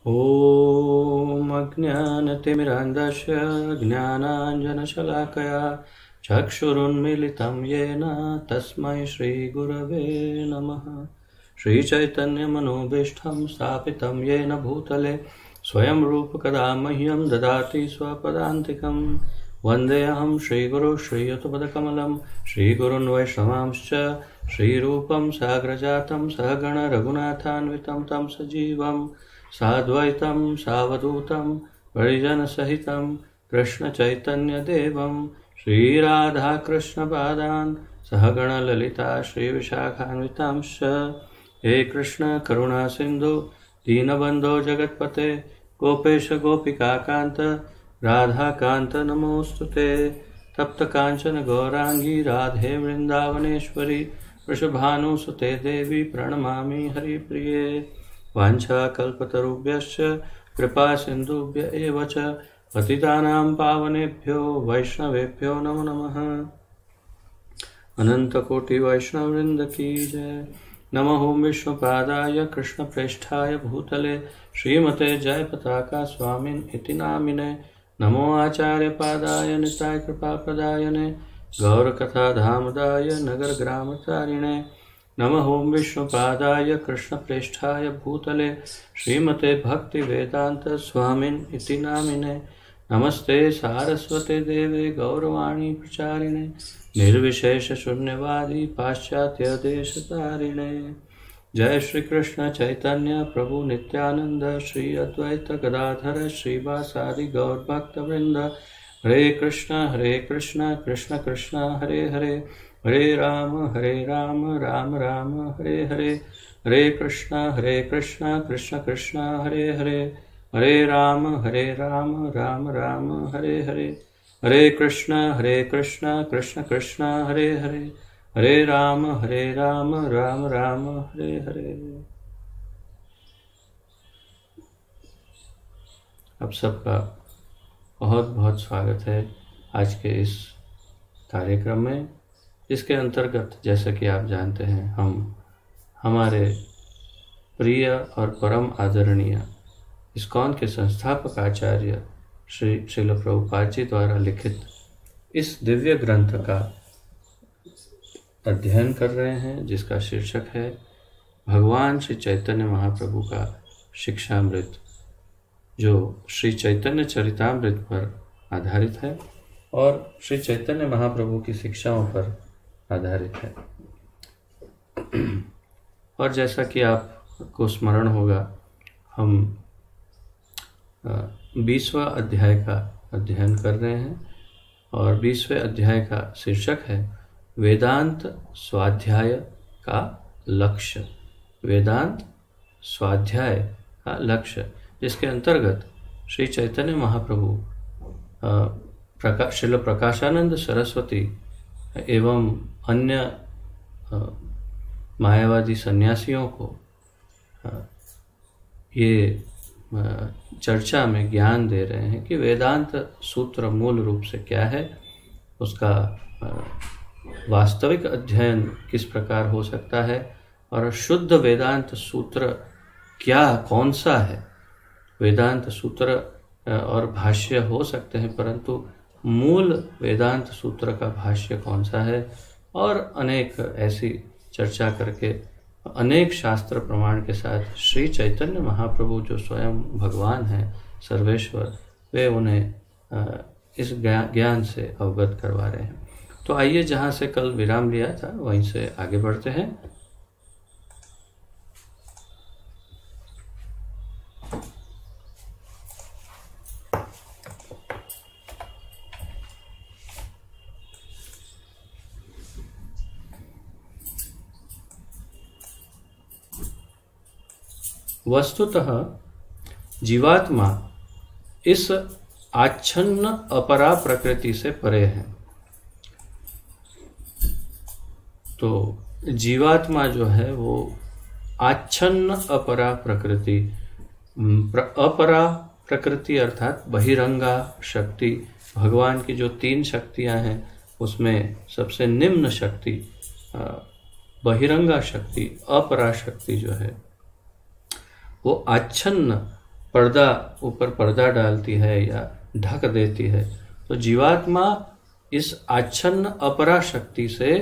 ॐ अज्ञानतिमिरान्धस्य ज्ञानाञ्जनशलाकया चक्षुरुन्मीलितं येन तस्मै श्रीगुरवे नमः। श्रीचैतन्यमनोभीष्टं स्थापितं येन भूतले स्वयं रूपकदा मह्यं ददाति स्वपदान्तिकं। वन्देऽहं श्रीगुरु श्रीयुतपदकमलं श्रीगुरून् वैष्णवांश्च श्रीरूपं साग्रजातं सहगण रघुनाथान्वितं तं सजीवं साद्वैतं सावधूतं परिजनसहितं कृष्णचैतन्यदेवं श्रीराधाकृष्णपादान् सहगण ललिता श्रीविशाखान्वितांश्च। हे कृष्ण करुणा सिन्धु दीनबन्धो जगत्पते गोपेश गोपिकान्त राधाकान्त नमोऽस्तुते। तप्त कांचन गौरांगी राधे वृंदावनेश्वरी वृषभानुसुते देवी प्रणमामि हरिप्रिये। वाञ्छाकल्पतरुभ्यश्च कृपा सिन्धुभ्य एव च पतितानां पावनेभ्यो वैष्णवेभ्यो नमो नमः। अनन्तकोटि वैष्णववृन्द की जय। नमः ओं विष्णुपादाय कृष्णप्रेष्ठाय भूतले श्रीमते जयपताका स्वामिन् इति नामिने। नमो आचार्यपादाय निताय कृपाप्रदायने गौरकथाधामदाय नगरग्रामचारिणे। नमः ओं विष्णुपादाय कृष्णप्रेष्ठाय भूतले श्रीमते भक्तिवेदान्त स्वामिन् इति नामिने। नमस्ते सारस्वते देवे गौरवाणी प्रचारिणे निर्विशेष शून्यवादी पाश्चात्य देशतारिणे। जय श्री कृष्ण चैतन्य प्रभु नित्यानंद श्री अद्वैत गदाधर श्रीवासादि गौर भक्तवृंद। हरे कृष्ण कृष्ण कृष्ण हरे हरे हरे राम राम राम हरे हरे। हरे कृष्ण कृष्ण कृष्ण हरे हरे हरे राम राम राम हरे हरे। हरे कृष्ण कृष्ण कृष्ण हरे हरे हरे राम राम राम हरे हरे। अब सबका बहुत बहुत स्वागत है आज के इस कार्यक्रम में, जिसके अंतर्गत जैसा कि आप जानते हैं हम हमारे प्रिय और परम आदरणीय इस्कॉन के संस्थापक आचार्य श्री श्रील प्रभुपाद जी द्वारा लिखित इस दिव्य ग्रंथ का अध्ययन कर रहे हैं, जिसका शीर्षक है भगवान श्री चैतन्य महाप्रभु का शिक्षामृत, जो श्री चैतन्य चरितामृत पर आधारित है और श्री चैतन्य महाप्रभु की शिक्षाओं पर आधारित है। और जैसा कि आपको स्मरण होगा, हम 20वां अध्याय का अध्ययन कर रहे हैं और 20वें अध्याय का शीर्षक है वेदांत स्वाध्याय का लक्ष्य। वेदांत स्वाध्याय का लक्ष्य, जिसके अंतर्गत श्री चैतन्य महाप्रभु श्रील प्रकाशानंद सरस्वती एवं अन्य मायावादी सन्यासियों को ये चर्चा में ज्ञान दे रहे हैं कि वेदांत सूत्र मूल रूप से क्या है, उसका वास्तविक अध्ययन किस प्रकार हो सकता है और शुद्ध वेदांत सूत्र कौन सा है। वेदांत सूत्र और भाष्य हो सकते हैं, परंतु मूल वेदांत सूत्र का भाष्य कौन सा है, और अनेक ऐसी चर्चा करके अनेक शास्त्र प्रमाण के साथ श्री चैतन्य महाप्रभु जो स्वयं भगवान हैं, सर्वेश्वर, वे उन्हें इस ज्ञान से अवगत करवा रहे हैं। तो आइए, जहाँ से कल विराम लिया था वहीं से आगे बढ़ते हैं। वस्तुतः जीवात्मा इस आच्छन्न अपरा प्रकृति से परे है। तो जीवात्मा जो है वो आच्छन्न अपरा प्रकृति, अपरा प्रकृति अर्थात बहिरंगा शक्ति, भगवान की जो 3 शक्तियां हैं उसमें सबसे निम्न शक्ति बहिरंगा शक्ति, अपरा शक्ति जो है वो आच्छन्न पर्दा ऊपर पर्दा डालती है या ढक देती है, तो जीवात्मा इस आच्छन्न अपरा शक्ति से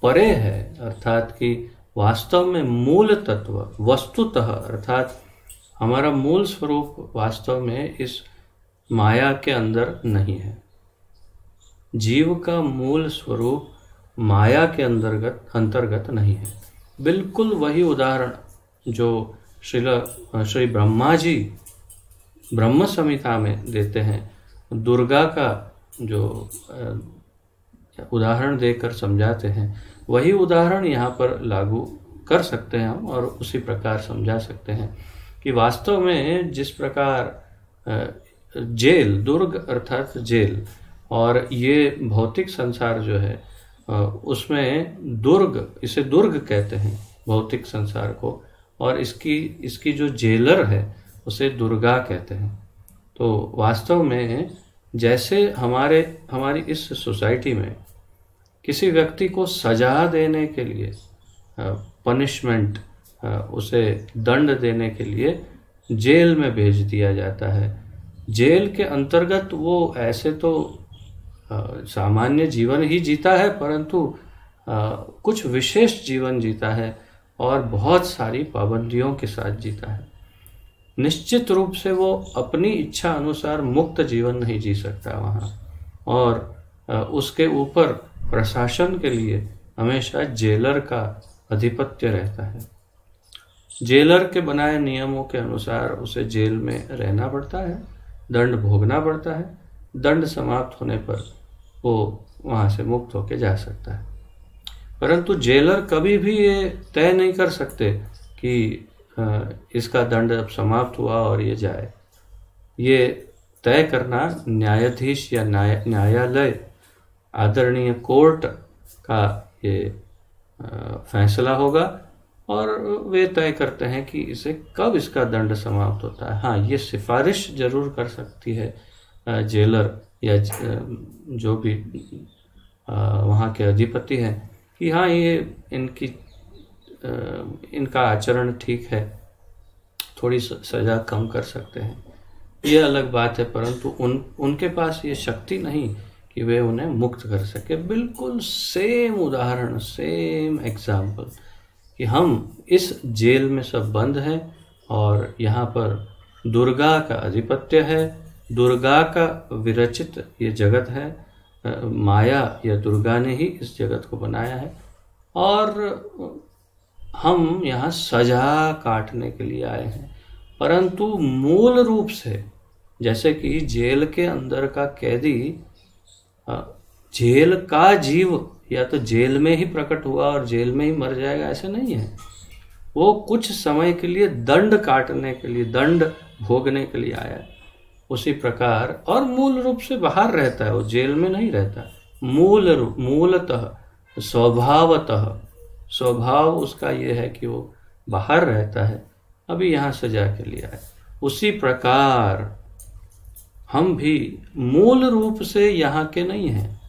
परे है, अर्थात कि वास्तव में मूल तत्व वस्तुतः अर्थात हमारा मूल स्वरूप वास्तव में इस माया के अंदर नहीं है। जीव का मूल स्वरूप माया के अंतर्गत नहीं है। बिल्कुल वही उदाहरण जो श्री ब्रह्मा जी ब्रह्म संहिता में देते हैं, दुर्गा का जो उदाहरण देकर समझाते हैं, वही उदाहरण यहाँ पर लागू कर सकते हैं हम और उसी प्रकार समझा सकते हैं कि वास्तव में जिस प्रकार जेल, दुर्ग अर्थात जेल, और ये भौतिक संसार जो है उसमें दुर्ग, इसे दुर्ग कहते हैं भौतिक संसार को, और इसकी जो जेलर है उसे दुर्गा कहते हैं। तो वास्तव में जैसे हमारी इस सोसाइटी में किसी व्यक्ति को सजा देने के लिए, पनिशमेंट, उसे दंड देने के लिए जेल में भेज दिया जाता है। जेल के अंतर्गत वो ऐसे तो सामान्य जीवन ही जीता है, परंतु कुछ विशेष जीवन जीता है और बहुत सारी पाबंदियों के साथ जीता है। निश्चित रूप से वो अपनी इच्छा अनुसार मुक्त जीवन नहीं जी सकता वहाँ, और उसके ऊपर प्रशासन के लिए हमेशा जेलर का आधिपत्य रहता है। जेलर के बनाए नियमों के अनुसार उसे जेल में रहना पड़ता है, दंड भोगना पड़ता है। दंड समाप्त होने पर वो वहाँ से मुक्त होके जा सकता है। परंतु जेलर कभी भी ये तय नहीं कर सकते कि इसका दंड अब समाप्त हुआ और ये जाए। ये तय करना न्यायाधीश या न्यायालय, आदरणीय कोर्ट का ये फैसला होगा, और वे तय करते हैं कि इसे कब इसका दंड समाप्त होता है। हाँ, ये सिफारिश जरूर कर सकती है जेलर या जो भी वहाँ के अधिपति हैं कि हाँ, ये इनका आचरण ठीक है, थोड़ी सजा कम कर सकते हैं, ये अलग बात है। परंतु उनके पास ये शक्ति नहीं कि वे उन्हें मुक्त कर सके। बिल्कुल सेम उदाहरण, सेम एग्जाम्पल कि हम इस जेल में सब बंद हैं और यहाँ पर दुर्गा का आधिपत्य है, दुर्गा का विरचित ये जगत है, माया या दुर्गा ने ही इस जगत को बनाया है, और हम यहाँ सजा काटने के लिए आए हैं। परंतु मूल रूप से जैसे कि जेल के अंदर का कैदी जेल का जीव या तो जेल में ही प्रकट हुआ और जेल में ही मर जाएगा, ऐसे नहीं है। वो कुछ समय के लिए दंड काटने के लिए, दंड भोगने के लिए आया है। उसी प्रकार, और मूल रूप से बाहर रहता है, वो जेल में नहीं रहता। मूलतः स्वभाव उसका ये है कि वो बाहर रहता है, अभी यहाँ सजा के लिए आया। उसी प्रकार हम भी मूल रूप से यहाँ के नहीं हैं।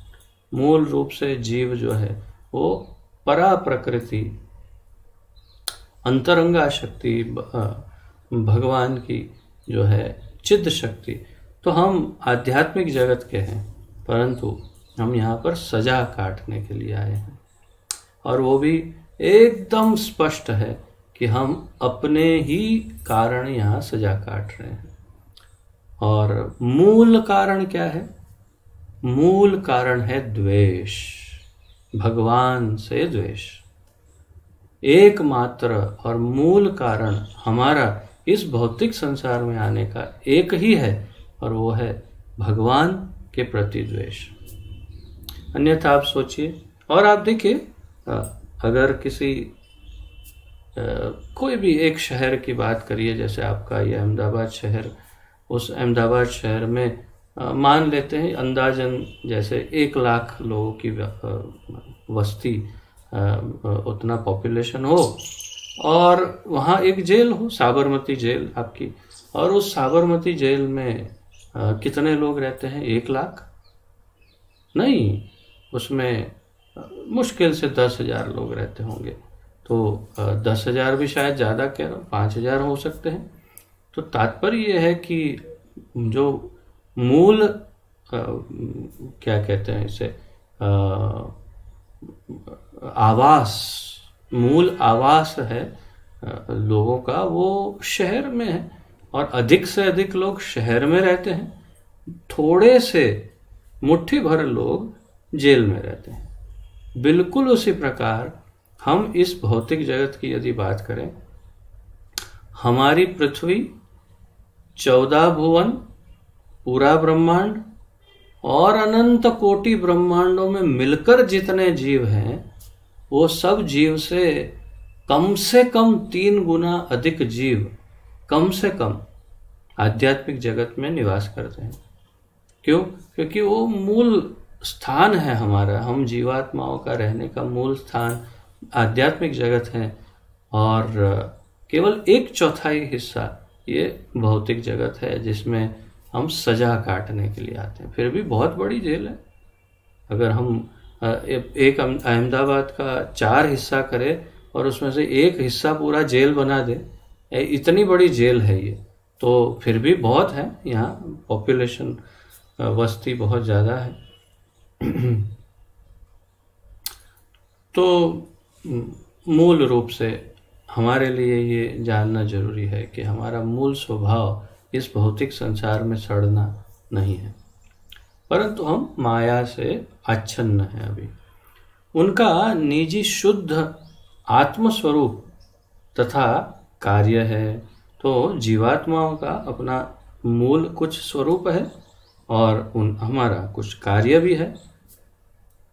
मूल रूप से जीव जो है वो परा प्रकृति, अंतरंगा शक्ति, भगवान की जो है चिद शक्ति, तो हम आध्यात्मिक जगत के हैं, परंतु हम यहाँ पर सजा काटने के लिए आए हैं। और वो भी एकदम स्पष्ट है कि हम अपने ही कारण यहाँ सजा काट रहे हैं। और मूल कारण क्या है? मूल कारण है द्वेष, भगवान से द्वेष। एकमात्र और मूल कारण हमारा इस भौतिक संसार में आने का एक ही है, और वो है भगवान के प्रति द्वेष। अन्यथा आप सोचिए, और आप देखिए, अगर किसी कोई भी एक शहर की बात करिए, जैसे आपका ये अहमदाबाद शहर, उस अहमदाबाद शहर में मान लेते हैं अंदाजन जैसे 1 लाख लोगों की वस्ती, उतना पॉपुलेशन हो, और वहाँ एक जेल हो, साबरमती जेल आपकी, और उस साबरमती जेल में कितने लोग रहते हैं? 1 लाख नहीं, उसमें मुश्किल से 10,000 लोग रहते होंगे। तो 10,000 भी शायद ज़्यादा कह रहा हूँ, 5,000 हो सकते हैं। तो तात्पर्य यह है कि जो मूल क्या कहते हैं इसे, मूल आवास है लोगों का, वो शहर में है, और अधिक से अधिक लोग शहर में रहते हैं, थोड़े से मुट्ठी भर लोग जेल में रहते हैं। बिल्कुल उसी प्रकार हम इस भौतिक जगत की यदि बात करें, हमारी पृथ्वी, 14 भुवन, पूरा ब्रह्मांड और अनंत कोटि ब्रह्मांडों में मिलकर जितने जीव हैं, वो सब जीव से कम 3 गुना अधिक जीव कम से कम आध्यात्मिक जगत में निवास करते हैं। क्यों? क्योंकि वो मूल स्थान है हमारा, हम जीवात्माओं का रहने का मूल स्थान आध्यात्मिक जगत है, और केवल 1/4 हिस्सा ये भौतिक जगत है जिसमें हम सजा काटने के लिए आते हैं। फिर भी बहुत बड़ी जेल है। अगर हम एक अहमदाबाद का 4 हिस्सा करें और उसमें से 1 हिस्सा पूरा जेल बना दे, इतनी बड़ी जेल है ये, तो फिर भी बहुत है। यहाँ पॉपुलेशन, वस्ती बहुत ज़्यादा है। तो मूल रूप से हमारे लिए ये जानना जरूरी है कि हमारा मूल स्वभाव इस भौतिक संसार में सड़ना नहीं है, परंतु हम माया से आच्छन्न हैं। अभी उनका निजी शुद्ध आत्मस्वरूप तथा कार्य है। तो जीवात्माओं का अपना मूल कुछ स्वरूप है और हमारा कुछ कार्य भी है।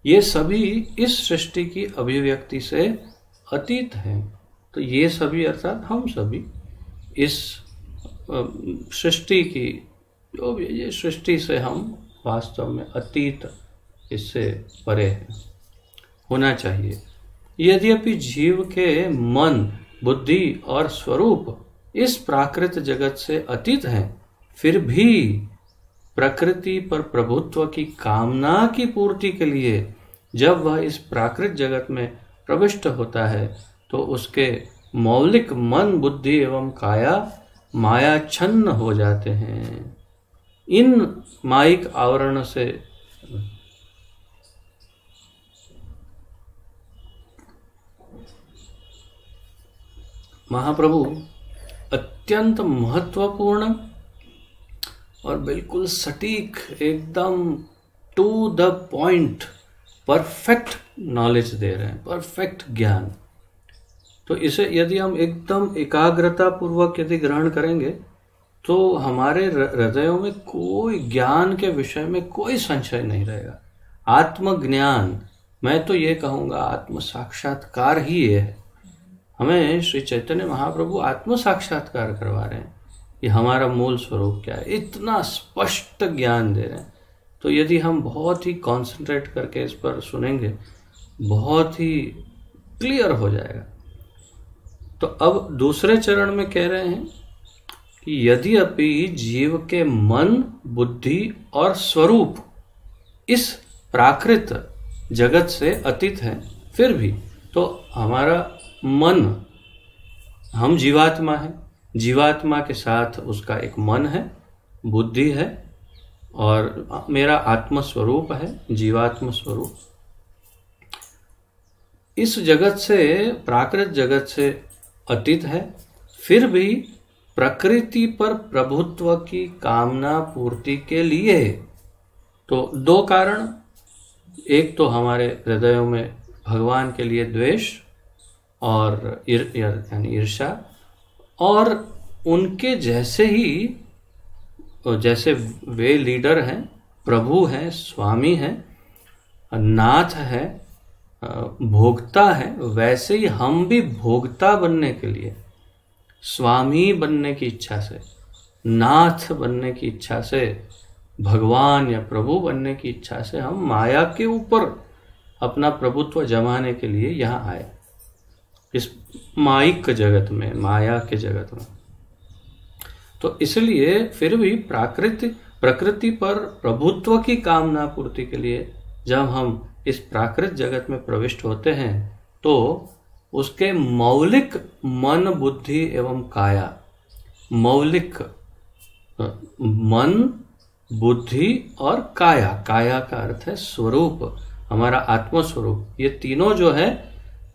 ये सभी इस सृष्टि की अभिव्यक्ति से अतीत हैं। तो ये सभी अर्थात हम सभी इस सृष्टि की, जो भी ये सृष्टि से हम वास्तव में अतीत, इससे परे है, होना चाहिए। यद्यपि जीव के मन, बुद्धि और स्वरूप इस प्राकृत जगत से अतीत हैं, फिर भी प्रकृति पर प्रभुत्व की कामना की पूर्ति के लिए जब वह इस प्राकृत जगत में प्रविष्ट होता है, तो उसके मौलिक मन, बुद्धि एवं काया मायाच्छन्न हो जाते हैं। इन माइक आवरण से महाप्रभु अत्यंत महत्वपूर्ण और बिल्कुल सटीक, एकदम to the point, perfect knowledge दे रहे हैं, परफेक्ट ज्ञान। तो इसे यदि हम एकदम एकाग्रता पूर्वक यदि ग्रहण करेंगे, तो हमारे हृदयों में कोई ज्ञान के विषय में कोई संशय नहीं रहेगा। आत्मज्ञान, मैं तो ये कहूँगा आत्म साक्षात्कार ही ये है। हमें श्री चैतन्य महाप्रभु आत्म साक्षात्कार करवा रहे हैं कि हमारा मूल स्वरूप क्या है, इतना स्पष्ट ज्ञान दे रहे हैं। तो यदि हम बहुत ही कंसंट्रेट करके इस पर सुनेंगे, बहुत ही क्लियर हो जाएगा। तो अब दूसरे चरण में कह रहे हैं कि यद्यपि जीव के मन, बुद्धि और स्वरूप इस प्राकृत जगत से अतीत है, फिर भी तो हमारा मन, हम जीवात्मा है, जीवात्मा के साथ उसका एक मन है, बुद्धि है, और मेरा आत्म स्वरूप है, जीवात्म स्वरूप। इस जगत से, प्राकृत जगत से अतीत है, फिर भी प्रकृति पर प्रभुत्व की कामना पूर्ति के लिए। तो 2 कारण, एक तो हमारे हृदयों में भगवान के लिए द्वेष और यानी ईर्ष्या, और उनके जैसे ही, जैसे वे लीडर हैं, प्रभु हैं, स्वामी हैं, नाथ है, भोक्ता है, वैसे ही हम भी भोक्ता बनने के लिए, स्वामी बनने की इच्छा से, नाथ बनने की इच्छा से, भगवान या प्रभु बनने की इच्छा से हम माया के ऊपर अपना प्रभुत्व जमाने के लिए यहाँ आए, इस माइक जगत में, माया के जगत में। तो इसलिए फिर भी प्रकृति पर प्रभुत्व की कामना पूर्ति के लिए जब हम इस प्राकृत जगत में प्रविष्ट होते हैं, तो उसके मौलिक मन, बुद्धि एवं काया, मौलिक मन, बुद्धि और काया। काया का अर्थ है स्वरूप, हमारा आत्मस्वरूप। ये तीनों जो है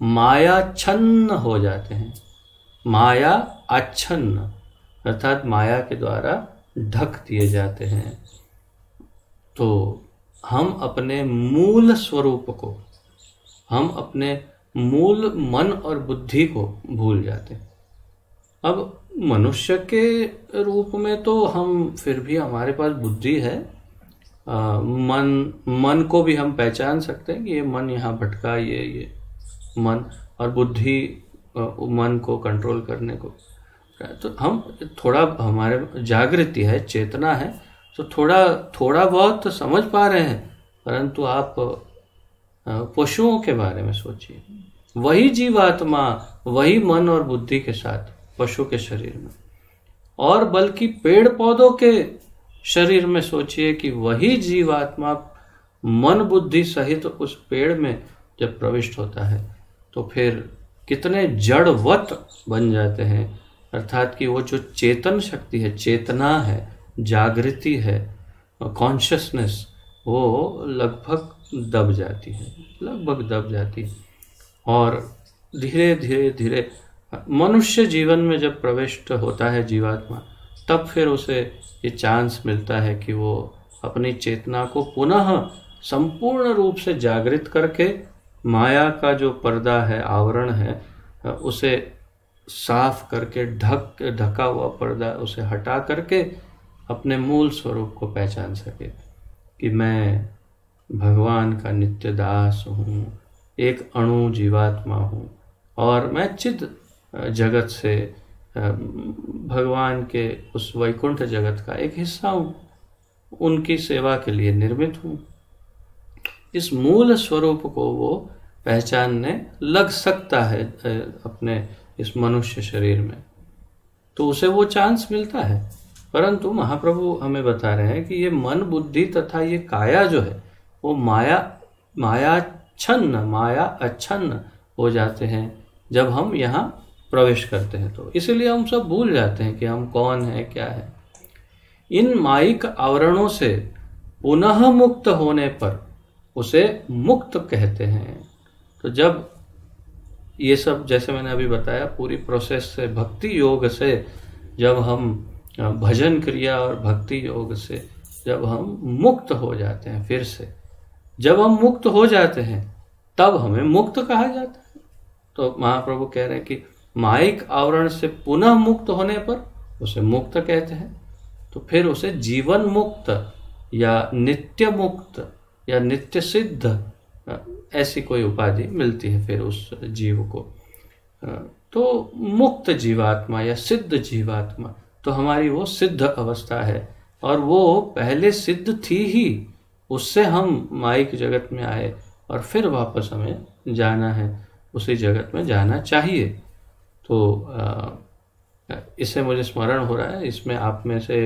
मायाच्छन्न हो जाते हैं। माया आच्छन्न अर्थात माया के द्वारा ढक दिए जाते हैं। तो हम अपने मूल स्वरूप को, हम अपने मूल मन और बुद्धि को भूल जाते हैं। अब मनुष्य के रूप में तो हम फिर भी, हमारे पास बुद्धि है, मन को भी हम पहचान सकते हैं कि ये मन यहाँ भटका, ये मन, और बुद्धि मन को कंट्रोल करने को। तो हम थोड़ा, हमारे जागृति है, चेतना है, तो थोड़ा बहुत समझ पा रहे हैं। परंतु आप पशुओं के बारे में सोचिए, वही जीवात्मा वही मन और बुद्धि के साथ पशु के शरीर में, और बल्कि पेड़ पौधों के शरीर में सोचिए कि वही जीवात्मा मन बुद्धि सहित उस पेड़ में जब प्रविष्ट होता है तो फिर कितने जड़वत बन जाते हैं। अर्थात कि वो जो चेतन शक्ति है, चेतना है, जागृति है, कॉन्शियसनेस, वो लगभग दब जाती है। और धीरे धीरे धीरे मनुष्य जीवन में जब प्रविष्ट होता है जीवात्मा, तब फिर उसे ये चांस मिलता है कि वो अपनी चेतना को पुनः संपूर्ण रूप से जागृत करके माया का जो पर्दा है, आवरण है, उसे साफ करके, ढका हुआ पर्दा उसे हटा करके अपने मूल स्वरूप को पहचान सके कि मैं भगवान का नित्य दास हूँ, एक अणु जीवात्मा हूँ, और मैं चिद जगत से, भगवान के उस वैकुंठ जगत का एक हिस्सा हूँ, उनकी सेवा के लिए निर्मित हूँ। इस मूल स्वरूप को वो पहचानने लग सकता है अपने इस मनुष्य शरीर में, तो उसे वो चांस मिलता है। परंतु महाप्रभु हमें बता रहे हैं कि ये मन, बुद्धि तथा ये काया जो है वो माया अच्छन्न हो जाते हैं जब हम यहाँ प्रवेश करते हैं। तो इसीलिए हम सब भूल जाते हैं कि हम कौन हैं, क्या है। इन मायिक आवरणों से पुनः मुक्त होने पर उसे मुक्त कहते हैं। तो जब ये सब, जैसे मैंने अभी बताया, पूरी प्रोसेस से, भक्ति योग से, जब हम भजन क्रिया और भक्ति योग से जब हम मुक्त हो जाते हैं, फिर से जब हम मुक्त हो जाते हैं तब हमें मुक्त कहा जाता है। तो महाप्रभु कह रहे हैं कि मायिक आवरण से पुनः मुक्त होने पर उसे मुक्त कहते हैं। तो फिर उसे जीवन मुक्त या नित्य मुक्त या नित्य सिद्ध, ऐसी कोई उपाधि मिलती है फिर उस जीव को। तो मुक्त जीवात्मा या सिद्ध जीवात्मा, तो हमारी वो सिद्ध अवस्था है, और वो पहले सिद्ध थी ही, उससे हम मायिक जगत में आए और फिर वापस हमें जाना है, उसी जगत में जाना चाहिए। तो इससे मुझे स्मरण हो रहा है, इसमें आप में से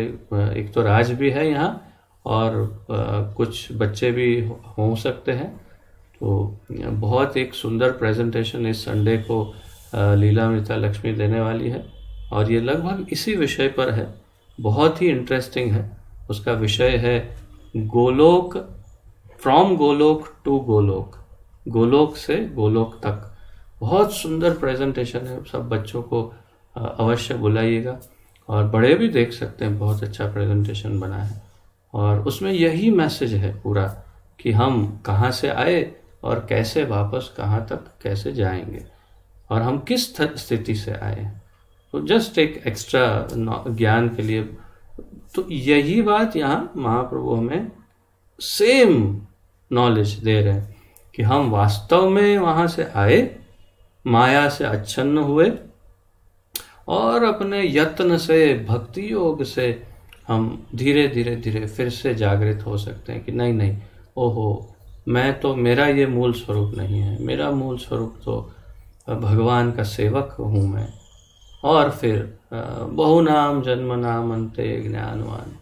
एक तो राज भी है यहाँ, और कुछ बच्चे भी हो सकते हैं। तो बहुत एक सुंदर प्रेजेंटेशन इस संडे को लीलामृता लक्ष्मी देने वाली है, और ये लगभग इसी विषय पर है, बहुत ही इंटरेस्टिंग है। उसका विषय है गोलोक, फ्रॉम गोलोक टू गोलोक, गोलोक से गोलोक तक। बहुत सुंदर प्रेजेंटेशन है, सब बच्चों को अवश्य बुलाइएगा, और बड़े भी देख सकते हैं, बहुत अच्छा प्रेजेंटेशन बना है। और उसमें यही मैसेज है पूरा कि हम कहाँ से आए और कैसे वापस कहाँ तक कैसे जाएंगे, और हम किस स्थिति से आए हैं। तो जस्ट एक एक्स्ट्रा ज्ञान के लिए, तो यही बात यहाँ महाप्रभु हमें सेम नॉलेज दे रहे हैं कि हम वास्तव में वहाँ से आए, माया से अच्छन्न हुए, और अपने यत्न से, भक्ति योग से हम धीरे धीरे धीरे फिर से जागृत हो सकते हैं कि नहीं, ओहो, मैं तो, मेरा ये मूल स्वरूप नहीं है, मेरा मूल स्वरूप तो भगवान का सेवक हूँ मैं। और फिर बहुनाम जन्म नाम अंते ज्ञानवान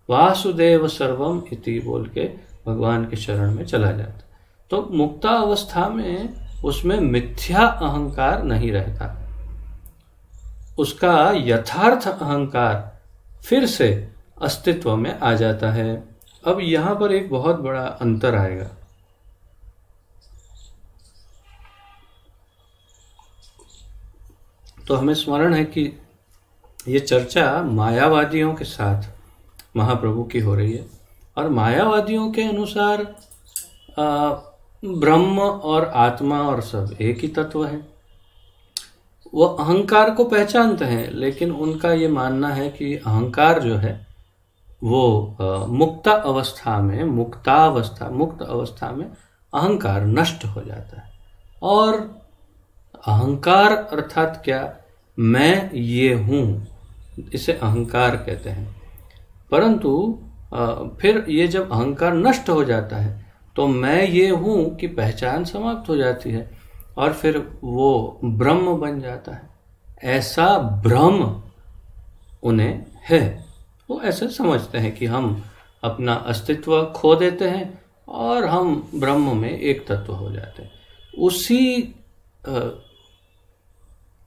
वासुदेव सर्वम इति बोल के भगवान के शरण में चला जाता। तो मुक्ता अवस्था में उसमें मिथ्या अहंकार नहीं रहता, उसका यथार्थ अहंकार फिर से अस्तित्व में आ जाता है। अब यहां पर एक बहुत बड़ा अंतर आएगा। तो हमें स्मरण है कि ये चर्चा मायावादियों के साथ महाप्रभु की हो रही है, और मायावादियों के अनुसार ब्रह्म और आत्मा और सब एक ही तत्व है। वो अहंकार को पहचानते हैं, लेकिन उनका ये मानना है कि अहंकार जो है वो मुक्त अवस्था में अहंकार नष्ट हो जाता है। और अहंकार अर्थात क्या? मैं ये हूं, इसे अहंकार कहते हैं। परंतु फिर ये जब अहंकार नष्ट हो जाता है तो मैं ये हूं की पहचान समाप्त हो जाती है, और फिर वो ब्रह्म बन जाता है। ऐसा भ्रम उन्हें है। वो ऐसे समझते हैं कि हम अपना अस्तित्व खो देते हैं और हम ब्रह्म में एक तत्व हो जाते हैं। उसी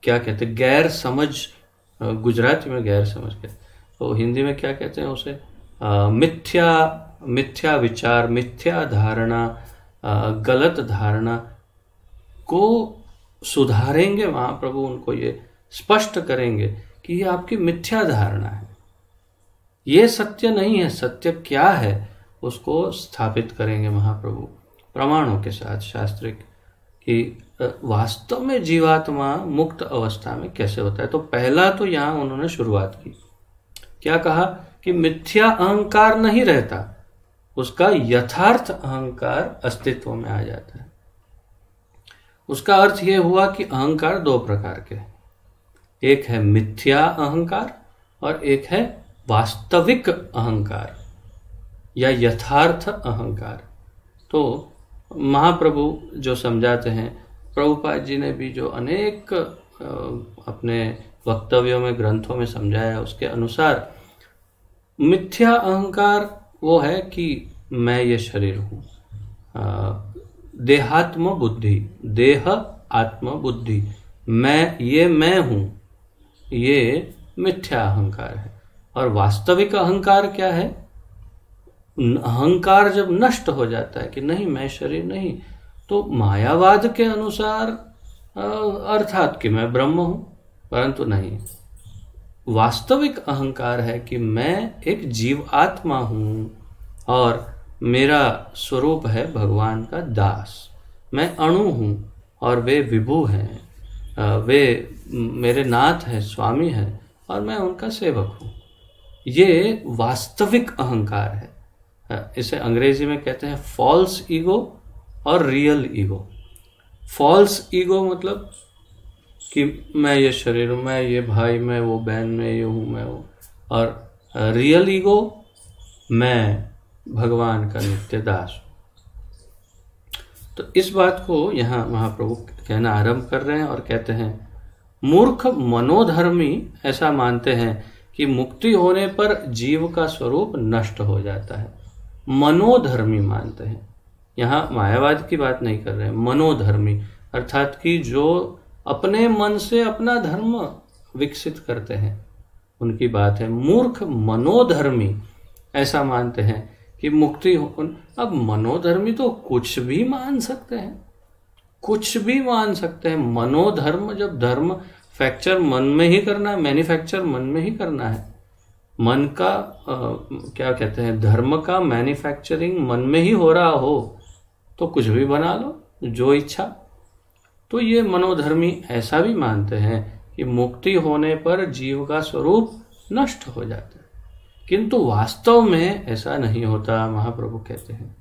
क्या कहते हैं, गैर समझ, गुजराती में गैर समझ कहते, तो हिंदी में क्या कहते हैं उसे, मिथ्या विचार, मिथ्या धारणा, गलत धारणा को सुधारेंगे महाप्रभु। उनको ये स्पष्ट करेंगे कि ये आपकी मिथ्या धारणा है, ये सत्य नहीं है। सत्य क्या है उसको स्थापित करेंगे महाप्रभु प्रमाणों के साथ, शास्त्रिक, कि वास्तव में जीवात्मा मुक्त अवस्था में कैसे होता है। तो पहला तो यहां उन्होंने शुरुआत की, क्या कहा कि मिथ्या अहंकार नहीं रहता, उसका यथार्थ अहंकार अस्तित्व में आ जाता है। उसका अर्थ यह हुआ कि अहंकार दो प्रकार के हैं, एक है मिथ्या अहंकार और एक है वास्तविक अहंकार या यथार्थ अहंकार। तो महाप्रभु जो समझाते हैं, प्रभुपाद जी ने भी जो अनेक अपने वक्तव्यों में, ग्रंथों में समझाया, उसके अनुसार मिथ्या अहंकार वो है कि मैं ये शरीर हूं, देहात्म बुद्धि, देह आत्म बुद्धि, मैं हूं, ये मिथ्या अहंकार है। और वास्तविक अहंकार क्या है? अहंकार जब नष्ट हो जाता है कि नहीं मैं शरीर नहीं, तो मायावाद के अनुसार अर्थात कि मैं ब्रह्म हूं, परंतु नहीं, वास्तविक अहंकार है कि मैं एक जीव आत्मा हूं और मेरा स्वरूप है भगवान का दास। मैं अणु हूं और वे विभु हैं, वे मेरे नाथ हैं, स्वामी हैं, और मैं उनका सेवक हूं। ये वास्तविक अहंकार है। इसे अंग्रेजी में कहते हैं फॉल्स ईगो और रियल ईगो। फॉल्स ईगो मतलब कि मैं ये शरीर हूं, मैं ये भाई, मैं वो बहन, मैं ये हूं, मैं वो। और रियल ईगो, मैं भगवान का नित्य दास हूं। तो इस बात को यहां महाप्रभु कहना आरंभ कर रहे हैं और कहते हैं, मूर्ख मनोधर्मी ऐसा मानते हैं कि मुक्ति होने पर जीव का स्वरूप नष्ट हो जाता है। मनोधर्मी मानते हैं, यहां मायावाद की बात नहीं कर रहे हैं। मनोधर्मी अर्थात कि जो अपने मन से अपना धर्म विकसित करते हैं, उनकी बात है। मूर्ख मनोधर्मी ऐसा मानते हैं कि मुक्ति हो। अब मनोधर्मी तो कुछ भी मान सकते हैं, कुछ भी मान सकते हैं। मनोधर्म, जब धर्म फैक्चर मन में ही करना है, मैन्युफैक्चर मन में ही करना है, मन का क्या कहते हैं, धर्म का मैन्युफैक्चरिंग मन में ही हो रहा हो, तो कुछ भी बना लो जो इच्छा। तो ये मनोधर्मी ऐसा भी मानते हैं कि मुक्ति होने पर जीव का स्वरूप नष्ट हो जाता है, किंतु वास्तव में ऐसा नहीं होता। महाप्रभु कहते हैं,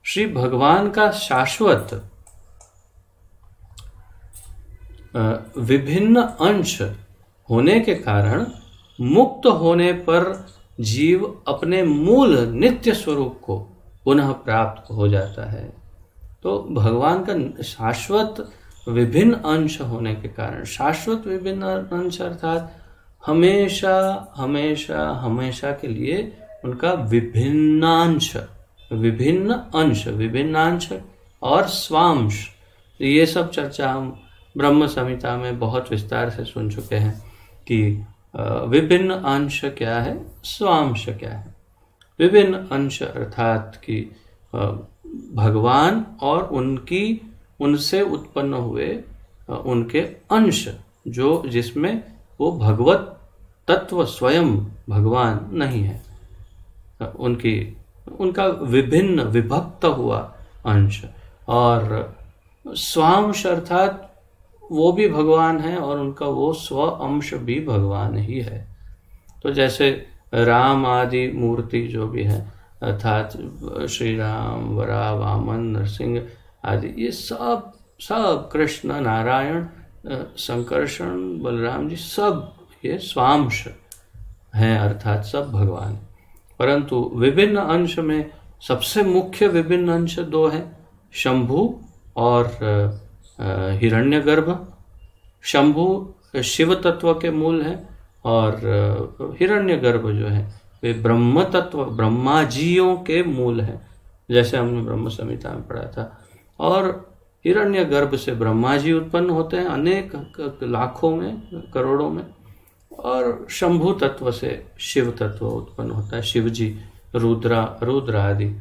श्री भगवान का शाश्वत विभिन्न अंश होने के कारण मुक्त होने पर जीव अपने मूल नित्य स्वरूप को पुनः प्राप्त हो जाता है। तो भगवान का शाश्वत विभिन्न अंश होने के कारण, शाश्वत विभिन्न अंश अर्थात हमेशा हमेशा हमेशा के लिए उनका विभिन्नांश, विभिन्न अंश, विभिन्नांश और स्वांश, ये सब चर्चा हम ब्रह्म संहिता में बहुत विस्तार से सुन चुके हैं कि विभिन्न अंश क्या है, स्वांश क्या है। विभिन्न अंश अर्थात कि भगवान और उनसे उत्पन्न हुए उनके अंश, जो जिसमें वो भगवत तत्व स्वयं भगवान नहीं है, उनका विभिन्न विभक्त हुआ अंश। और स्वांश अर्थात वो भी भगवान है और उनका वो स्व अंश भी भगवान ही है। तो जैसे राम आदि मूर्ति जो भी है, अर्थात श्री राम, वराह, वामन, नरसिंह आदि, ये सब कृष्ण, नारायण, संकर्षण, बलराम जी, सब ये स्वांश हैं, अर्थात सब भगवान। परंतु विभिन्न अंश में सबसे मुख्य विभिन्न अंश दो हैं, शंभु और हिरण्यगर्भ। शंभु शिव तत्व के मूल हैं और हिरण्यगर्भ जो है वे ब्रह्म तत्व, ब्रह्मा जियों के मूल हैं, जैसे हमने ब्रह्म संहिता में पढ़ा था। और हिरण्यगर्भ से ब्रह्मा जी उत्पन्न होते हैं अनेक लाखों में, करोड़ों में। और शंभु तत्व से शिव तत्व उत्पन्न होता है, शिव जी, रुद्र आदि।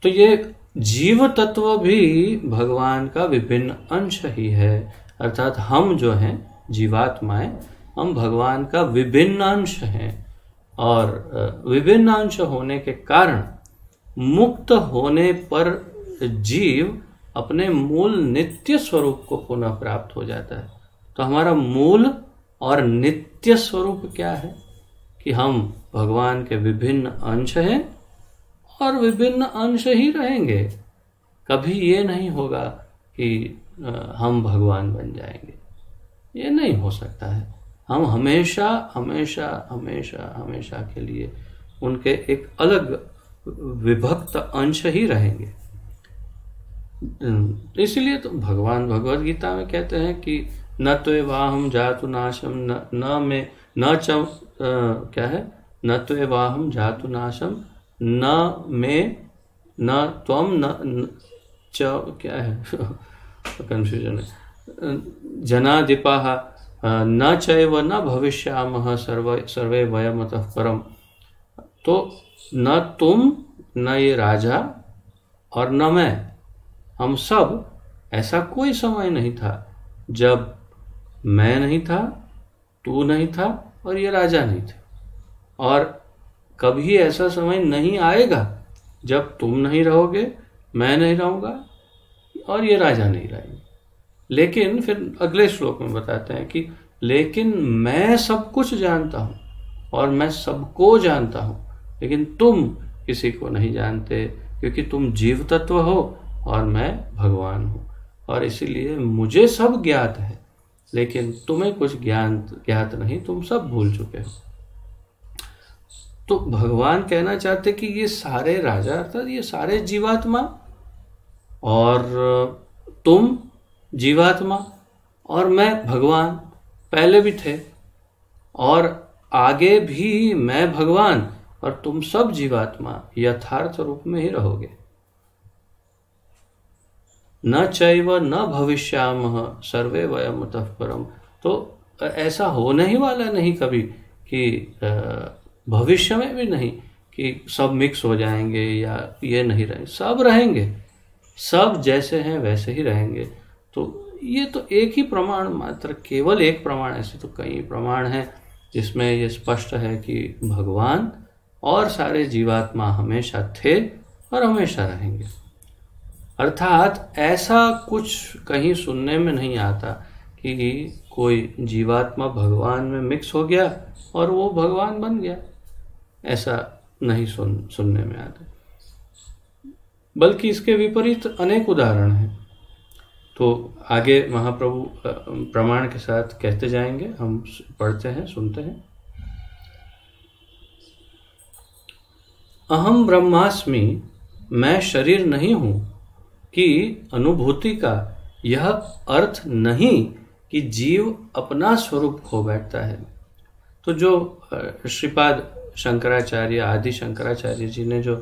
तो ये जीव तत्व भी भगवान का विभिन्न अंश ही है, अर्थात हम जो हैं जीवात्माएं, हम भगवान का विभिन्न अंश हैं। और विभिन्न अंश होने के कारण मुक्त होने पर जीव अपने मूल नित्य स्वरूप को पुनः प्राप्त हो जाता है। तो हमारा मूल और नित्य स्वरूप क्या है कि हम भगवान के विभिन्न अंश हैं और विभिन्न अंश ही रहेंगे। कभी ये नहीं होगा कि हम भगवान बन जाएंगे, ये नहीं हो सकता है। हम हमेशा हमेशा हमेशा हमेशा के लिए उनके एक अलग विभक्त अंश ही रहेंगे। इसलिए तो भगवान भगवद गीता में कहते हैं कि न त्वेवाहं जातु नाशम न त्वेवाहं जातु नाशम न में न त्वम न क्या है कंफ्यूजन है, जनाधिपाः न चैव न भविष्यामः सर्वे वयमतः परम। तो न तुम, न ये राजा और न मैं, हम सब, ऐसा कोई समय नहीं था जब मैं नहीं था, तू नहीं था और ये राजा नहीं थे। और कभी ऐसा समय नहीं आएगा जब तुम नहीं रहोगे, मैं नहीं रहूँगा और ये राजा नहीं रहेंगे। लेकिन फिर अगले श्लोक में बताते हैं कि लेकिन मैं सब कुछ जानता हूँ और मैं सबको जानता हूँ, लेकिन तुम किसी को नहीं जानते, क्योंकि तुम जीव तत्व हो और मैं भगवान हूँ। और इसीलिए मुझे सब ज्ञात है, लेकिन तुम्हें कुछ ज्ञात नहीं, तुम सब भूल चुके हो। तो भगवान कहना चाहते कि ये सारे राजा अर्थात ये सारे जीवात्मा और तुम जीवात्मा और मैं भगवान पहले भी थे और आगे भी मैं भगवान और तुम सब जीवात्मा यथार्थ रूप में ही रहोगे। न चैव न भविष्यामः सर्वे वयमतः परम। तो ऐसा होने ही वाला नहीं कभी कि भविष्य में भी नहीं कि सब मिक्स हो जाएंगे या ये नहीं रहेंगे, सब रहेंगे, सब जैसे हैं वैसे ही रहेंगे। तो ये तो एक ही प्रमाण मात्र, केवल एक प्रमाण, ऐसे तो कई प्रमाण हैं जिसमें ये स्पष्ट है कि भगवान और सारे जीवात्मा हमेशा थे और हमेशा रहेंगे। अर्थात ऐसा कुछ कहीं सुनने में नहीं आता कि कोई जीवात्मा भगवान में मिक्स हो गया और वो भगवान बन गया, ऐसा नहीं सुनने में आता। बल्कि इसके विपरीत अनेक उदाहरण हैं। तो आगे महाप्रभु प्रमाण के साथ कहते जाएंगे, हम पढ़ते हैं, सुनते हैं। अहम ब्रह्मास्मि, मैं शरीर नहीं हूं कि अनुभूति का यह अर्थ नहीं कि जीव अपना स्वरूप खो बैठता है। तो जो श्रीपाद शंकराचार्य, आदि शंकराचार्य जी ने जो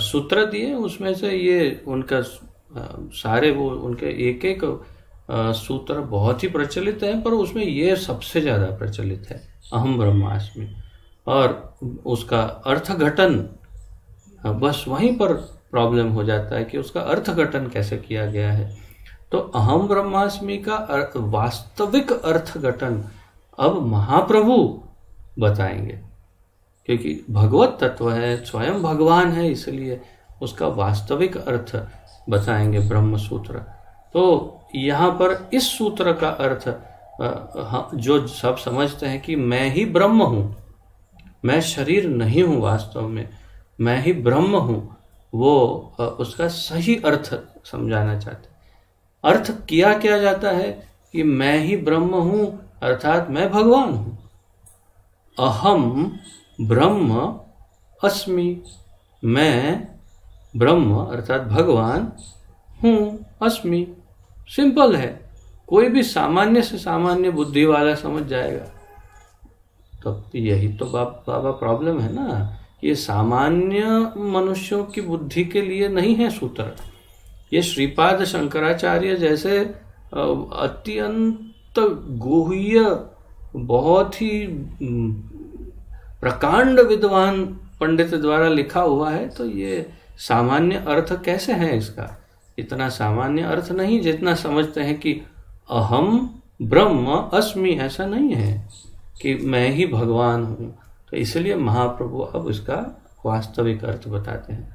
सूत्र दिए उसमें से ये उनका सारे वो उनके एक एक सूत्र बहुत ही प्रचलित है, पर उसमें ये सबसे ज़्यादा प्रचलित है, अहम ब्रह्मास्मि। और उसका अर्थघटन, बस वहीं पर प्रॉब्लम हो जाता है कि उसका अर्थघटन कैसे किया गया है। तो अहम ब्रह्मास्मि का वास्तविक अर्थघटन अब महाप्रभु बताएंगे, क्योंकि भगवत तत्व है, स्वयं भगवान है, इसलिए उसका वास्तविक अर्थ बताएंगे ब्रह्म सूत्र। तो यहाँ पर इस सूत्र का अर्थ जो सब समझते हैं कि मैं ही ब्रह्म हूँ, मैं शरीर नहीं हूँ, वास्तव में मैं ही ब्रह्म हूँ, वो उसका सही अर्थ समझाना चाहते हैं। अर्थ किया क्या जाता है कि मैं ही ब्रह्म हूँ, अर्थात मैं भगवान हूँ। अहम ब्रह्म अस्मि, मैं ब्रह्म अर्थात भगवान हूँ, अस्मि। सिंपल है, कोई भी सामान्य से सामान्य बुद्धि वाला समझ जाएगा। तो यही तो बाबा प्रॉब्लम है ना, ये सामान्य मनुष्यों की बुद्धि के लिए नहीं है सूत्र। ये श्रीपाद शंकराचार्य जैसे अत्यंत गुह्य, बहुत ही प्रकांड विद्वान पंडित द्वारा लिखा हुआ है, तो ये सामान्य अर्थ कैसे है इसका? इतना सामान्य अर्थ नहीं जितना समझते हैं कि अहम ब्रह्म अस्मि, ऐसा नहीं है कि मैं ही भगवान हूँ। तो इसलिए महाप्रभु अब इसका वास्तविक अर्थ बताते हैं।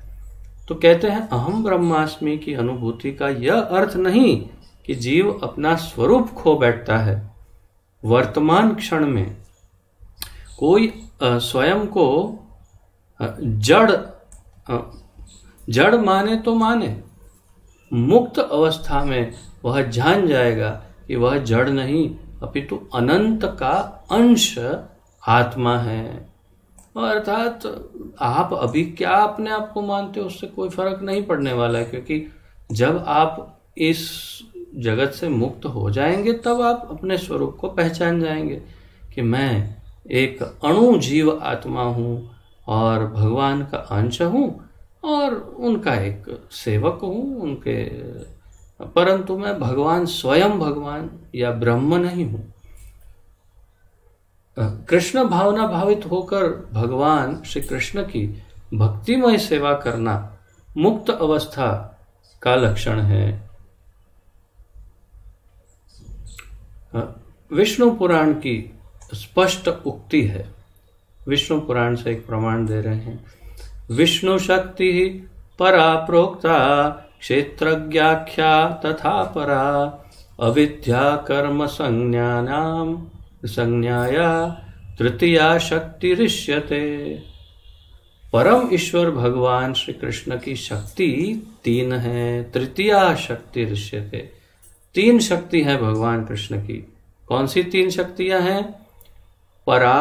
तो कहते हैं अहम ब्रह्मास्मि की अनुभूति का यह अर्थ नहीं कि जीव अपना स्वरूप खो बैठता है। वर्तमान क्षण में कोई स्वयं को जड़ माने तो माने, मुक्त अवस्था में वह जान जाएगा कि वह जड़ नहीं अपितु अनंत का अंश आत्मा है। अर्थात आप अभी क्या अपने आप को मानते हो उससे कोई फर्क नहीं पड़ने वाला है, क्योंकि जब आप इस जगत से मुक्त हो जाएंगे तब आप अपने स्वरूप को पहचान जाएंगे कि मैं एक अणु जीव आत्मा हूँ और भगवान का अंश हूँ और उनका एक सेवक हूँ उनके, परंतु मैं भगवान स्वयं भगवान या ब्रह्म नहीं हूँ। कृष्ण भावना भावित होकर भगवान श्री कृष्ण की भक्तिमय सेवा करना मुक्त अवस्था का लक्षण है। विष्णु पुराण की स्पष्ट उक्ति है, विष्णु पुराण से एक प्रमाण दे रहे हैं। विष्णु शक्ति परा प्रोक्ता क्षेत्रज्ञाख्या तथा परा अविद्या कर्म संज्ञाया तृतीया शक्ति ऋष्यते। परम ईश्वर भगवान श्री कृष्ण की शक्ति 3 है, तृतीया शक्ति ऋष्यते। 3 शक्ति है भगवान कृष्ण की। कौन सी 3 शक्तियां हैं? परा,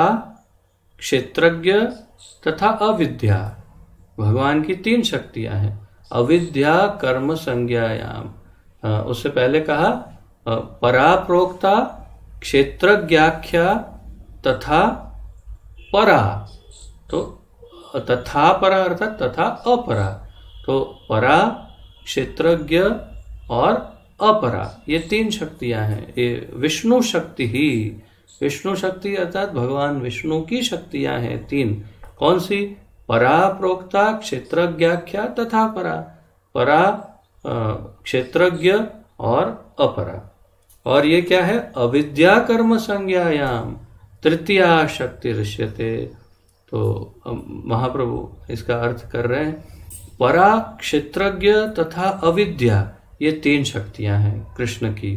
क्षेत्रज्ञ तथा अविद्या। भगवान की 3 शक्तियां हैं। अविद्या कर्म संज्ञायाम, उससे पहले कहा परा प्रोक्ता क्षेत्रज्ञाख्या तथा परा, तो तथा परा अर्थात तथा अपरा। तो परा, क्षेत्रज्ञ और अपरा, ये 3 शक्तियां हैं। ये विष्णु शक्ति ही, विष्णु शक्ति अर्थात भगवान विष्णु की शक्तियां हैं 3। कौन सी? परा प्रोक्ता क्षेत्रज्ञाख्या तथा परा। परा, क्षेत्रज्ञ और अपरा। और ये क्या है? अविद्या कर्म संज्ञायाम तृतीया शक्ति ऋष्यते। तो महाप्रभु इसका अर्थ कर रहे हैं, परा, क्षेत्रज्ञ तथा अविद्या, ये 3 शक्तियां हैं कृष्ण की।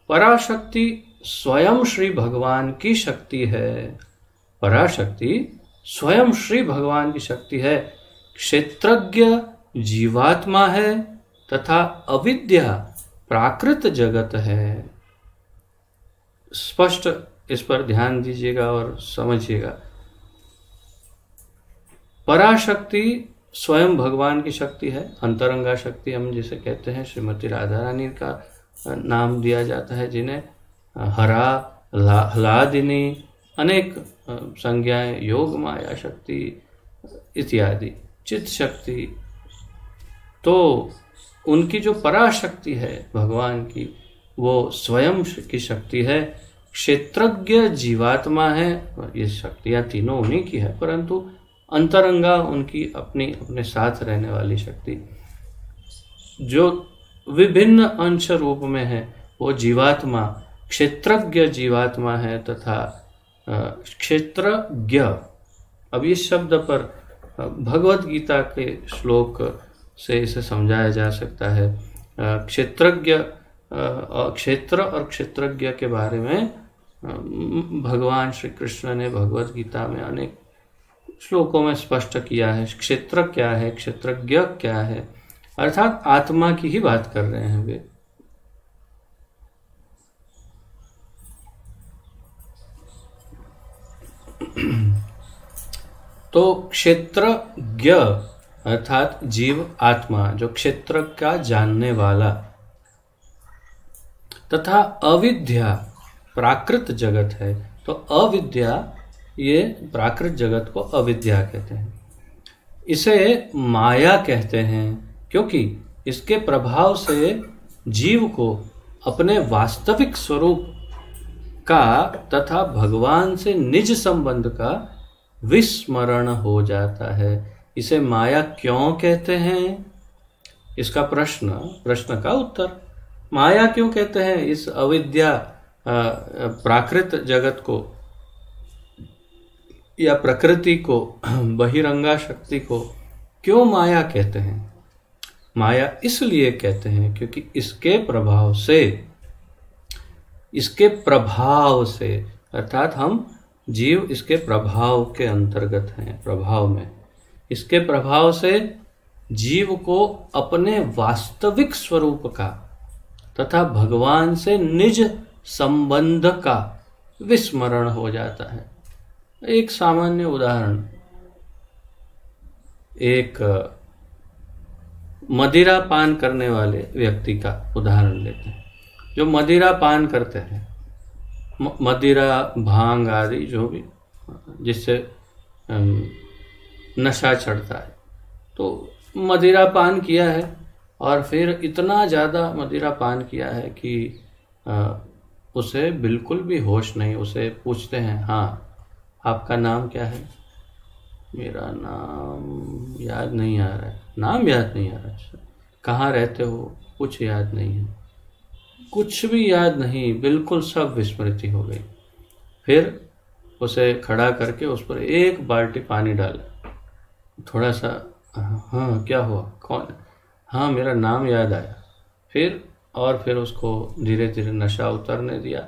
पराशक्ति स्वयं श्री भगवान की शक्ति है। पराशक्ति स्वयं श्री भगवान की शक्ति है। क्षेत्रज्ञ जीवात्मा है तथा अविद्या प्राकृत जगत है। स्पष्ट इस पर ध्यान दीजिएगा और समझिएगा। पराशक्ति स्वयं भगवान की शक्ति है। अंतरंगा शक्ति हम जिसे कहते हैं, श्रीमती राधा रानी का नाम दिया जाता है, जिन्हें हरा, ह्लादिनी, अनेक संज्ञाएं, योग माया शक्ति इत्यादि, चित्त शक्ति। तो उनकी जो पराशक्ति है भगवान की, वो स्वयं की शक्ति है। क्षेत्रज्ञ जीवात्मा है, ये शक्तियां तीनों उन्हीं की है, परंतु अंतरंगा उनकी अपनी अपने साथ रहने वाली शक्ति जो विभिन्न अंश रूप में है, वो जीवात्मा क्षेत्रज्ञ जीवात्मा है तथा क्षेत्रज्ञ। अब इस शब्द पर भगवत गीता के श्लोक से इसे समझाया जा सकता है। क्षेत्रज्ञ क्षेत्र और क्षेत्रज्ञ के बारे में भगवान श्री कृष्ण ने भगवत गीता में अनेक श्लोकों में स्पष्ट किया है। क्षेत्र क्या है, क्षेत्रज्ञ क्या है, अर्थात आत्मा की ही बात कर रहे हैं वे। तो क्षेत्रज्ञ अर्थात जीव आत्मा, जो क्षेत्र का जानने वाला, तथा अविद्या प्राकृत जगत है। तो अविद्या, ये प्राकृत जगत को अविद्या कहते हैं। इसे माया कहते हैं क्योंकि इसके प्रभाव से जीव को अपने वास्तविक स्वरूप का तथा भगवान से निज संबंध का विस्मरण हो जाता है। इसे माया क्यों कहते हैं, इसका प्रश्न का उत्तर, माया क्यों कहते हैं इस अविद्या प्राकृत जगत को या प्रकृति को, बहिरंगा शक्ति को क्यों माया कहते हैं? माया इसलिए कहते हैं क्योंकि इसके प्रभाव से अर्थात हम जीव इसके प्रभाव के अंतर्गत हैं, प्रभाव में, इसके प्रभाव से जीव को अपने वास्तविक स्वरूप का तथा भगवान से निज संबंध का विस्मरण हो जाता है। एक सामान्य उदाहरण, एक मदिरा पान करने वाले व्यक्ति का उदाहरण लेते हैं। जो मदिरा पान करते हैं, मदिरा, भांग आदि जो भी जिससे नशा चढ़ता है, तो मदिरा पान किया है और फिर इतना ज़्यादा मदिरा पान किया है कि उसे बिल्कुल भी होश नहीं। उसे पूछते हैं, हाँ आपका नाम क्या है? मेरा नाम याद नहीं आ रहा है। नाम याद नहीं आ रहा? अच्छा, कहाँ रहते हो? कुछ याद नहीं है, कुछ भी याद नहीं, बिल्कुल सब विस्मृति हो गई। फिर उसे खड़ा करके उस पर एक बाल्टी पानी डाला, थोड़ा सा, हाँ क्या हुआ, कौन? हाँ मेरा नाम याद आया। फिर उसको धीरे धीरे नशा उतरने दिया।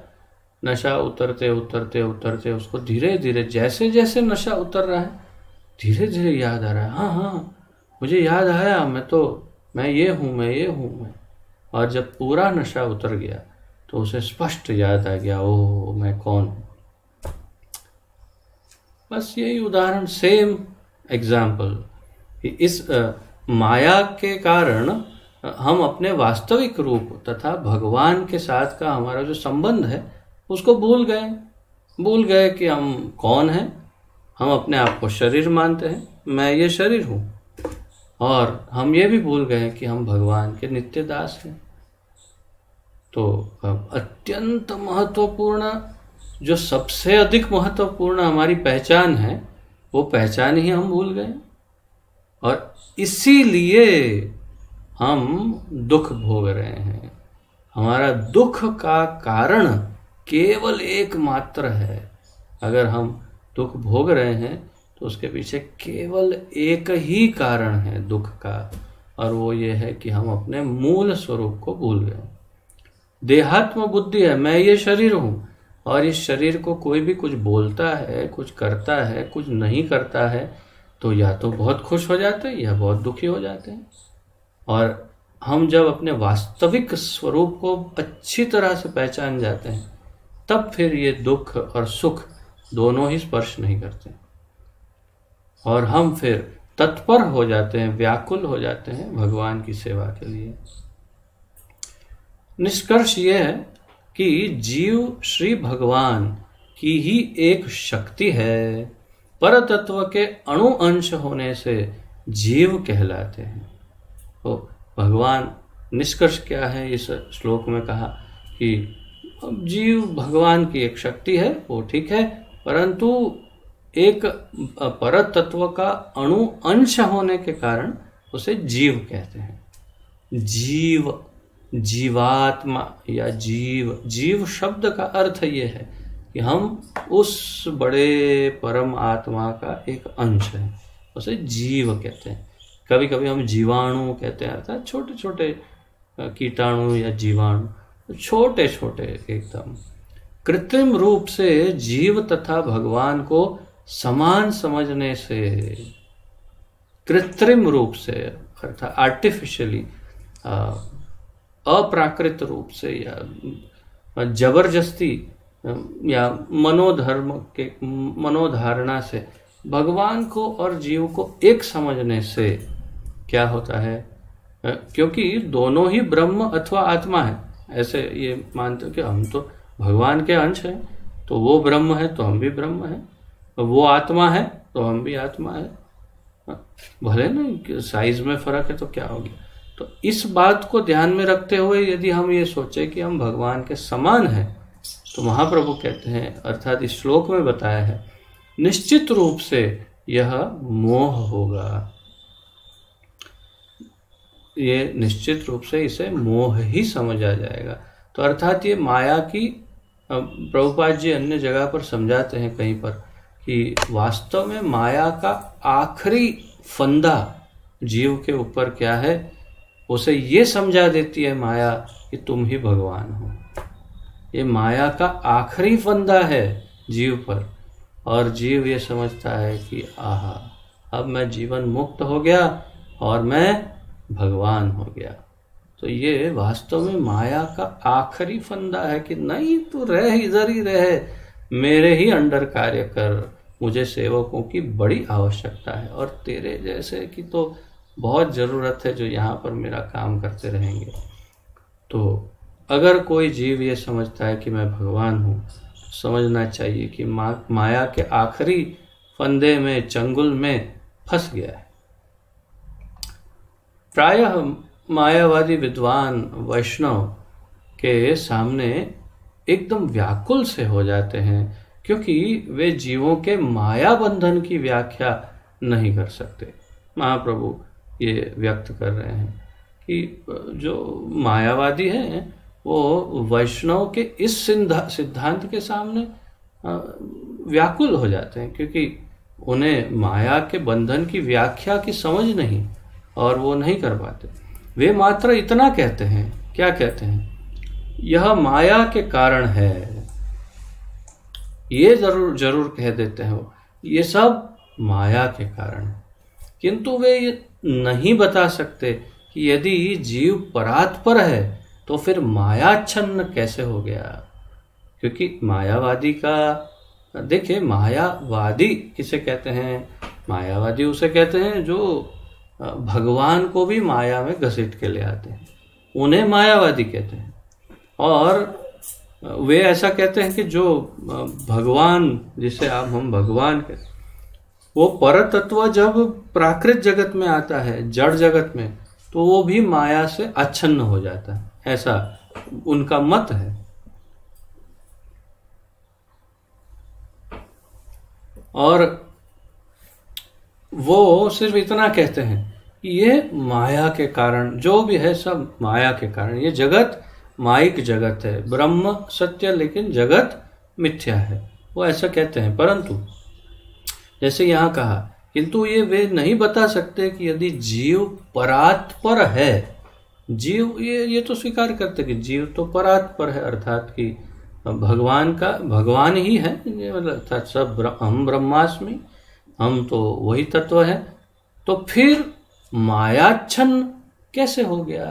नशा उतरते उतरते उतरते उसको धीरे धीरे, जैसे जैसे नशा उतर रहा है, धीरे धीरे याद आ रहा है, हाँ मुझे याद आया, मैं ये हूँ। और जब पूरा नशा उतर गया तो उसे स्पष्ट याद आ गया, ओह मैं कौन हूँ। बस यही उदाहरण, सेम एग्जाम्पल। इस माया के कारण हम अपने वास्तविक रूप तथा भगवान के साथ का हमारा जो संबंध है उसको भूल गए कि हम कौन हैं। हम अपने आप को शरीर मानते हैं, मैं ये शरीर हूँ, और हम ये भी भूल गए कि हम भगवान के नित्य दास हैं। तो अत्यंत महत्वपूर्ण, जो सबसे अधिक महत्वपूर्ण हमारी पहचान है, वो पहचान ही हम भूल गए, और इसीलिए हम दुख भोग रहे हैं। हमारा दुख का कारण केवल एकमात्र है। अगर हम दुख भोग रहे हैं तो उसके पीछे केवल एक ही कारण है दुख का, और वो ये है कि हम अपने मूल स्वरूप को भूल गए। देहात्म बुद्धि है, मैं ये शरीर हूँ, और इस शरीर को कोई भी कुछ बोलता है, कुछ करता है, कुछ नहीं करता है, तो या तो बहुत खुश हो जाते हैं या बहुत दुखी हो जाते हैं। और हम जब अपने वास्तविक स्वरूप को अच्छी तरह से पहचान जाते हैं, तब फिर ये दुख और सुख दोनों ही स्पर्श नहीं करते, और हम फिर तत्पर हो जाते हैं, व्याकुल हो जाते हैं भगवान की सेवा के लिए। निष्कर्ष ये है कि जीव श्री भगवान की ही एक शक्ति है। परतत्व के अणु अंश होने से जीव कहलाते हैं। तो भगवान निष्कर्ष क्या है इस श्लोक में कहा कि जीव भगवान की एक शक्ति है, वो ठीक है, परंतु एक परत तत्व का अणु अंश होने के कारण उसे जीव कहते हैं। जीव, जीवात्मा या जीव, जीव शब्द का अर्थ ये है कि हम उस बड़े परम आत्मा का एक अंश है, उसे जीव कहते हैं। कभी कभी हम जीवाणु कहते हैं, अर्थात छोटे छोटे कीटाणु या जीवाणु, छोटे छोटे एकदम। कृत्रिम रूप से जीव तथा भगवान को समान समझने से, कृत्रिम रूप से अर्थात आर्टिफिशियली, अप्राकृत रूप से या जबरदस्ती या मनोधारणा से भगवान को और जीव को एक समझने से क्या होता है, क्योंकि दोनों ही ब्रह्म अथवा आत्मा है, ऐसे ये मानते हो कि हम तो भगवान के अंश हैं, तो वो ब्रह्म है तो हम भी ब्रह्म हैं, वो आत्मा है तो हम भी आत्मा है, भले ना साइज में फर्क है तो क्या हो गया। तो इस बात को ध्यान में रखते हुए यदि हम ये सोचे कि हम भगवान के समान हैं, तो महाप्रभु कहते हैं, अर्थात इस श्लोक में बताया है, निश्चित रूप से यह मोह होगा। ये निश्चित रूप से इसे मोह ही समझा जाएगा। तो अर्थात ये माया की, प्रभुपाद जी अन्य जगह पर समझाते हैं कहीं पर कि वास्तव में माया का आखिरी फंदा जीव के ऊपर क्या है, उसे ये समझा देती है माया कि तुम ही भगवान हो। ये माया का आखिरी फंदा है जीव पर, और जीव ये समझता है कि आहा, अब मैं जीवन मुक्त हो गया और मैं भगवान हो गया। तो ये वास्तव में माया का आखिरी फंदा है कि नहीं, तू रह इधर ही रहे, मेरे ही अंडर कार्य कर, मुझे सेवकों की बड़ी आवश्यकता है और तेरे जैसे की तो बहुत ज़रूरत है जो यहाँ पर मेरा काम करते रहेंगे। तो अगर कोई जीव ये समझता है कि मैं भगवान हूँ, समझना चाहिए कि माया के आखिरी फंदे में, चंगुल में फंस गया है। प्रायः मायावादी विद्वान वैष्णव के सामने एकदम व्याकुल से हो जाते हैं, क्योंकि वे जीवों के माया बंधन की व्याख्या नहीं कर सकते। महाप्रभु ये व्यक्त कर रहे हैं कि जो मायावादी हैं वो वैष्णव के इस सिद्धांत के सामने व्याकुल हो जाते हैं, क्योंकि उन्हें माया के बंधन की व्याख्या की समझ नहीं और वो नहीं कर पाते। वे मात्र इतना कहते हैं, क्या कहते हैं, यह माया के कारण है, ये जरूर कह देते हैं वो, ये सब माया के कारण है। किंतु वे ये नहीं बता सकते कि यदि जीव परात्पर है तो फिर मायाच्छन्न कैसे हो गया। क्योंकि मायावादी का, देखिए, मायावादी किसे कहते हैं, मायावादी उसे कहते हैं जो भगवान को भी माया में घसीट के ले आते हैं, उन्हें मायावादी कहते हैं। और वे ऐसा कहते हैं कि जो भगवान, जिसे हम भगवान कहते हैं, वो परतत्व जब प्राकृत जगत में आता है, जड़ जगत में, तो वो भी माया से आच्छन्न हो जाता है, ऐसा उनका मत है। और वो सिर्फ इतना कहते हैं कि ये माया के कारण, जो भी है सब माया के कारण, ये जगत माइक जगत है, ब्रह्म सत्य लेकिन जगत मिथ्या है, वो ऐसा कहते हैं। परंतु जैसे यहाँ कहा, किंतु ये वे नहीं बता सकते कि यदि जीव परात्पर है, जीव ये तो स्वीकार करते कि जीव तो परात्पर है, अर्थात कि भगवान ही है, मतलब अर्थात सब हम ब्रह्मास्मि, हम तो वही तत्व है, तो फिर मायाच्छन्न कैसे हो गया।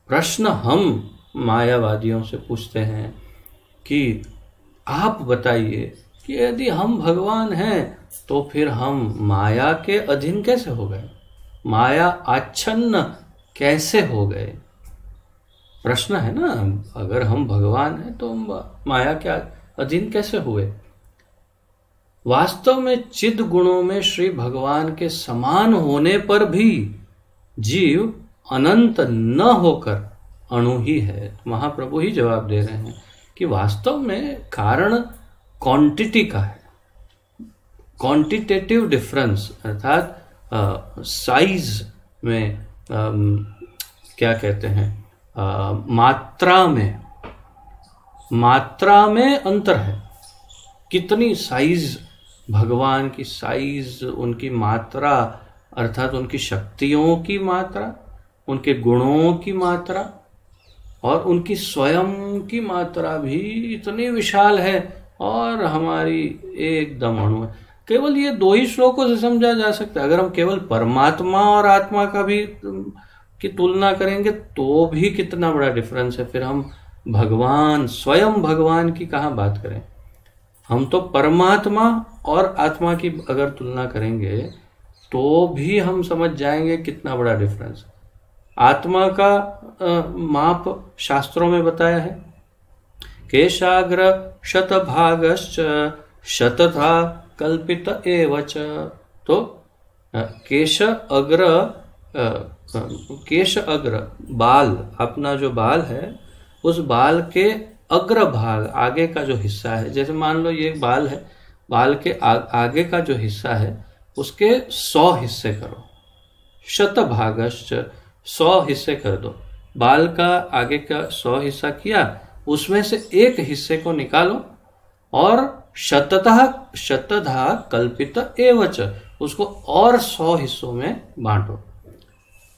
प्रश्न हम मायावादियों से पूछते हैं कि आप बताइए कि यदि हम भगवान हैं तो फिर हम माया के अधीन कैसे हो गए, माया आच्छन्न कैसे हो गए। प्रश्न है ना, अगर हम भगवान हैं तो हम माया के अधीन कैसे हुए। वास्तव में चिद गुणों में श्री भगवान के समान होने पर भी जीव अनंत न होकर अणु ही है। तो महाप्रभु ही जवाब दे रहे हैं कि वास्तव में कारण क्वांटिटी का है, क्वांटिटेटिव डिफरेंस, अर्थात साइज में क्या कहते हैं, मात्रा में अंतर है। कितनी साइज, भगवान की साइज, उनकी मात्रा अर्थात उनकी शक्तियों की मात्रा, उनके गुणों की मात्रा और उनकी स्वयं की मात्रा भी इतनी विशाल है और हमारी एकदम अणु है। केवल ये 2 ही श्लोकों से समझा जा सकता है। अगर हम केवल परमात्मा और आत्मा का भी की तुलना करेंगे तो भी कितना बड़ा डिफरेंस है, फिर हम भगवान, स्वयं भगवान की कहाँ बात करें। हम तो परमात्मा और आत्मा की अगर तुलना करेंगे तो भी हम समझ जाएंगे कितना बड़ा डिफरेंस है। आत्मा का माप शास्त्रों में बताया है, केशाग्र शतभागश्च शतधा कल्पित एवच। तो केश अग्र बाल, अपना जो बाल है उस बाल के अग्र भाग, आगे का जो हिस्सा है, जैसे मान लो ये बाल है, बाल के आगे का जो हिस्सा है उसके 100 हिस्से करो, शतभागश्च 100 हिस्से कर दो। बाल का आगे का 100 हिस्सा किया, उसमें से एक हिस्से को निकालो और शतधा कल्पित एवच, उसको और 100 हिस्सों में बांटो,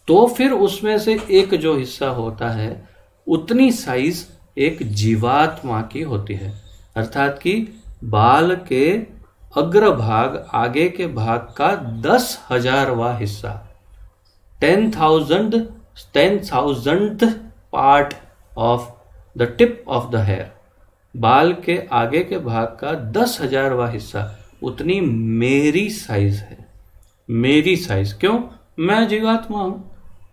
तो फिर उसमें से एक जो हिस्सा होता है उतनी साइज एक जीवात्मा की होती है। अर्थात कि बाल के अग्रभाग, आगे के भाग का 10,000वां हिस्सा, 10,000th part of the tip of the hair, बाल के आगे के भाग का 10,000वां हिस्सा, उतनी मेरी साइज है। मेरी साइज क्यों? मैं जीवात्मा हूं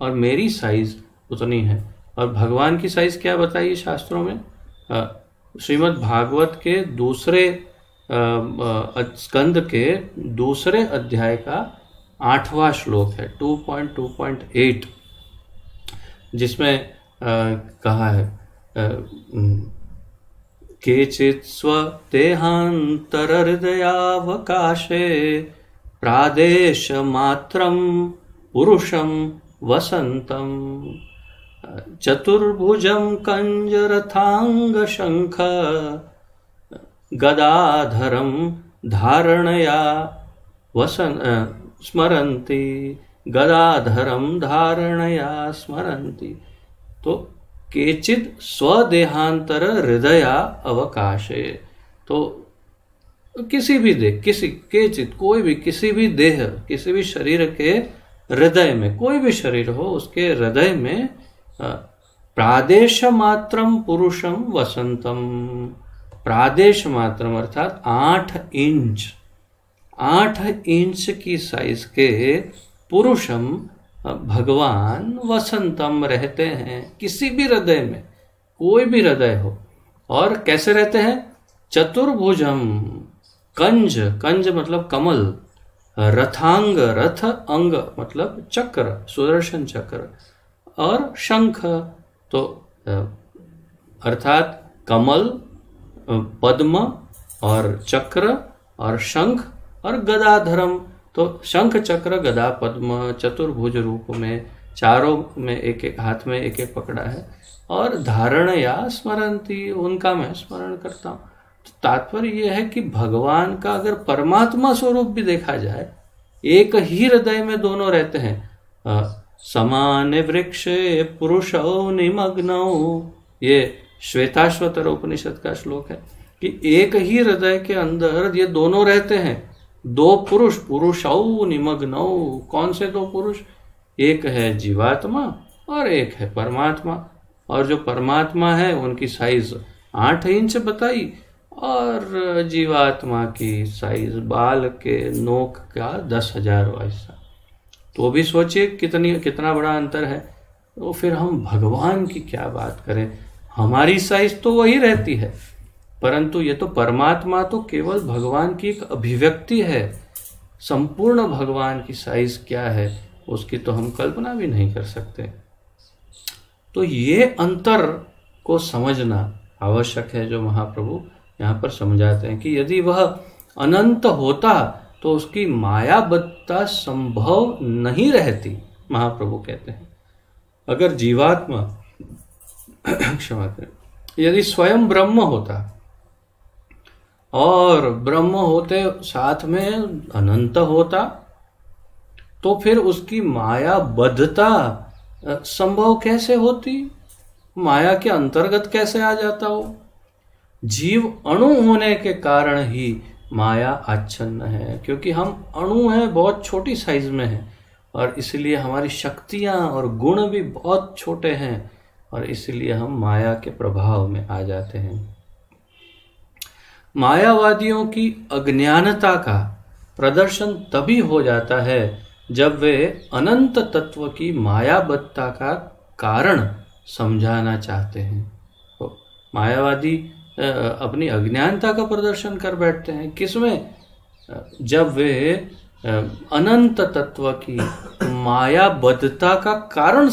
और मेरी साइज उतनी है। और भगवान की साइज क्या बताइए शास्त्रों में? श्रीमद् भागवत के दूसरे स्कंद के दूसरे अध्याय का 8वां श्लोक है, 2.2.8, जिसमें कहा है केचित् स्वदेहांतर हृदयावकाशे प्रादेश मात्रम पुरुषम वसंतम चतुर्भुजं कंजरथांग शंख गदाधरं धारणया स्मरन्ति, गदाधरं धारणया स्मरन्ति। तो केचिद स्वदेहांतर हृदया अवकाशे, तो किसी भी देह, केचित कोई भी, किसी भी देह, किसी भी शरीर के हृदय में, कोई भी शरीर हो उसके हृदय में प्रादेश मात्रम पुरुषम वसंतम, प्रादेश मात्रम अर्थात 8 इंच की साइज के पुरुषम भगवान वसंतम रहते हैं किसी भी हृदय में, कोई भी हृदय हो। और कैसे रहते हैं? चतुर्भुजम, कंज मतलब कमल, रथांग, रथ अंग मतलब चक्र, सुदर्शन चक्र, और शंख, तो अर्थात कमल, पद्म और चक्र और शंख और गदाधरम, तो शंख चक्र गदा पद्म चतुर्भुज रूप में, चारों में एक एक हाथ में एक एक पकड़ा है, और धारण या स्मरंती, उनका मैं स्मरण करता हूँ। तो तात्पर्य यह है कि भगवान का अगर परमात्मा स्वरूप भी देखा जाए, एक ही हृदय में दोनों रहते हैं। समान वृक्षे पुरुषो निमग्नौ, ये श्वेताश्वतर उपनिषद का श्लोक है कि एक ही हृदय के अंदर ये दोनों रहते हैं, 2 पुरुष, पुरुषौ निमग्नौ। कौन से 2 पुरुष? एक है जीवात्मा और एक है परमात्मा। और जो परमात्मा है उनकी साइज 8 इंच बताई और जीवात्मा की साइज बाल के नोक का 10,000वां हिस्सा। तो भी सोचिए कितना बड़ा अंतर है। तो फिर हम भगवान की क्या बात करें, हमारी साइज तो वही रहती है, परंतु ये तो परमात्मा तो केवल भगवान की एक अभिव्यक्ति है। संपूर्ण भगवान की साइज क्या है उसकी तो हम कल्पना भी नहीं कर सकते। तो ये अंतर को समझना आवश्यक है, जो महाप्रभु यहाँ पर समझाते हैं कि यदि वह अनंत होता तो उसकी मायाबद्धता संभव नहीं रहती। महाप्रभु कहते हैं अगर जीवात्मा क्षमा करें, यदि स्वयं ब्रह्म होता और ब्रह्म होते साथ में अनंत होता, तो फिर उसकी मायाबद्धता संभव कैसे होती? माया के अंतर्गत कैसे आ जाता हो? जीव अणु होने के कारण ही माया आच्छन्न है, क्योंकि हम अणु हैं, बहुत छोटी साइज में हैं, और इसलिए हमारी शक्तियां और गुण भी बहुत छोटे हैं, और इसलिए हम माया के प्रभाव में आ जाते हैं। मायावादियों की अज्ञानता का प्रदर्शन तभी हो जाता है जब वे अनंत तत्व की मायाबद्धता का कारण समझाना चाहते हैं। तो मायावादी अपनी अज्ञानता का प्रदर्शन कर बैठते हैं, किसमें? जब वे अनंत तत्व की मायाबद्धता का कारण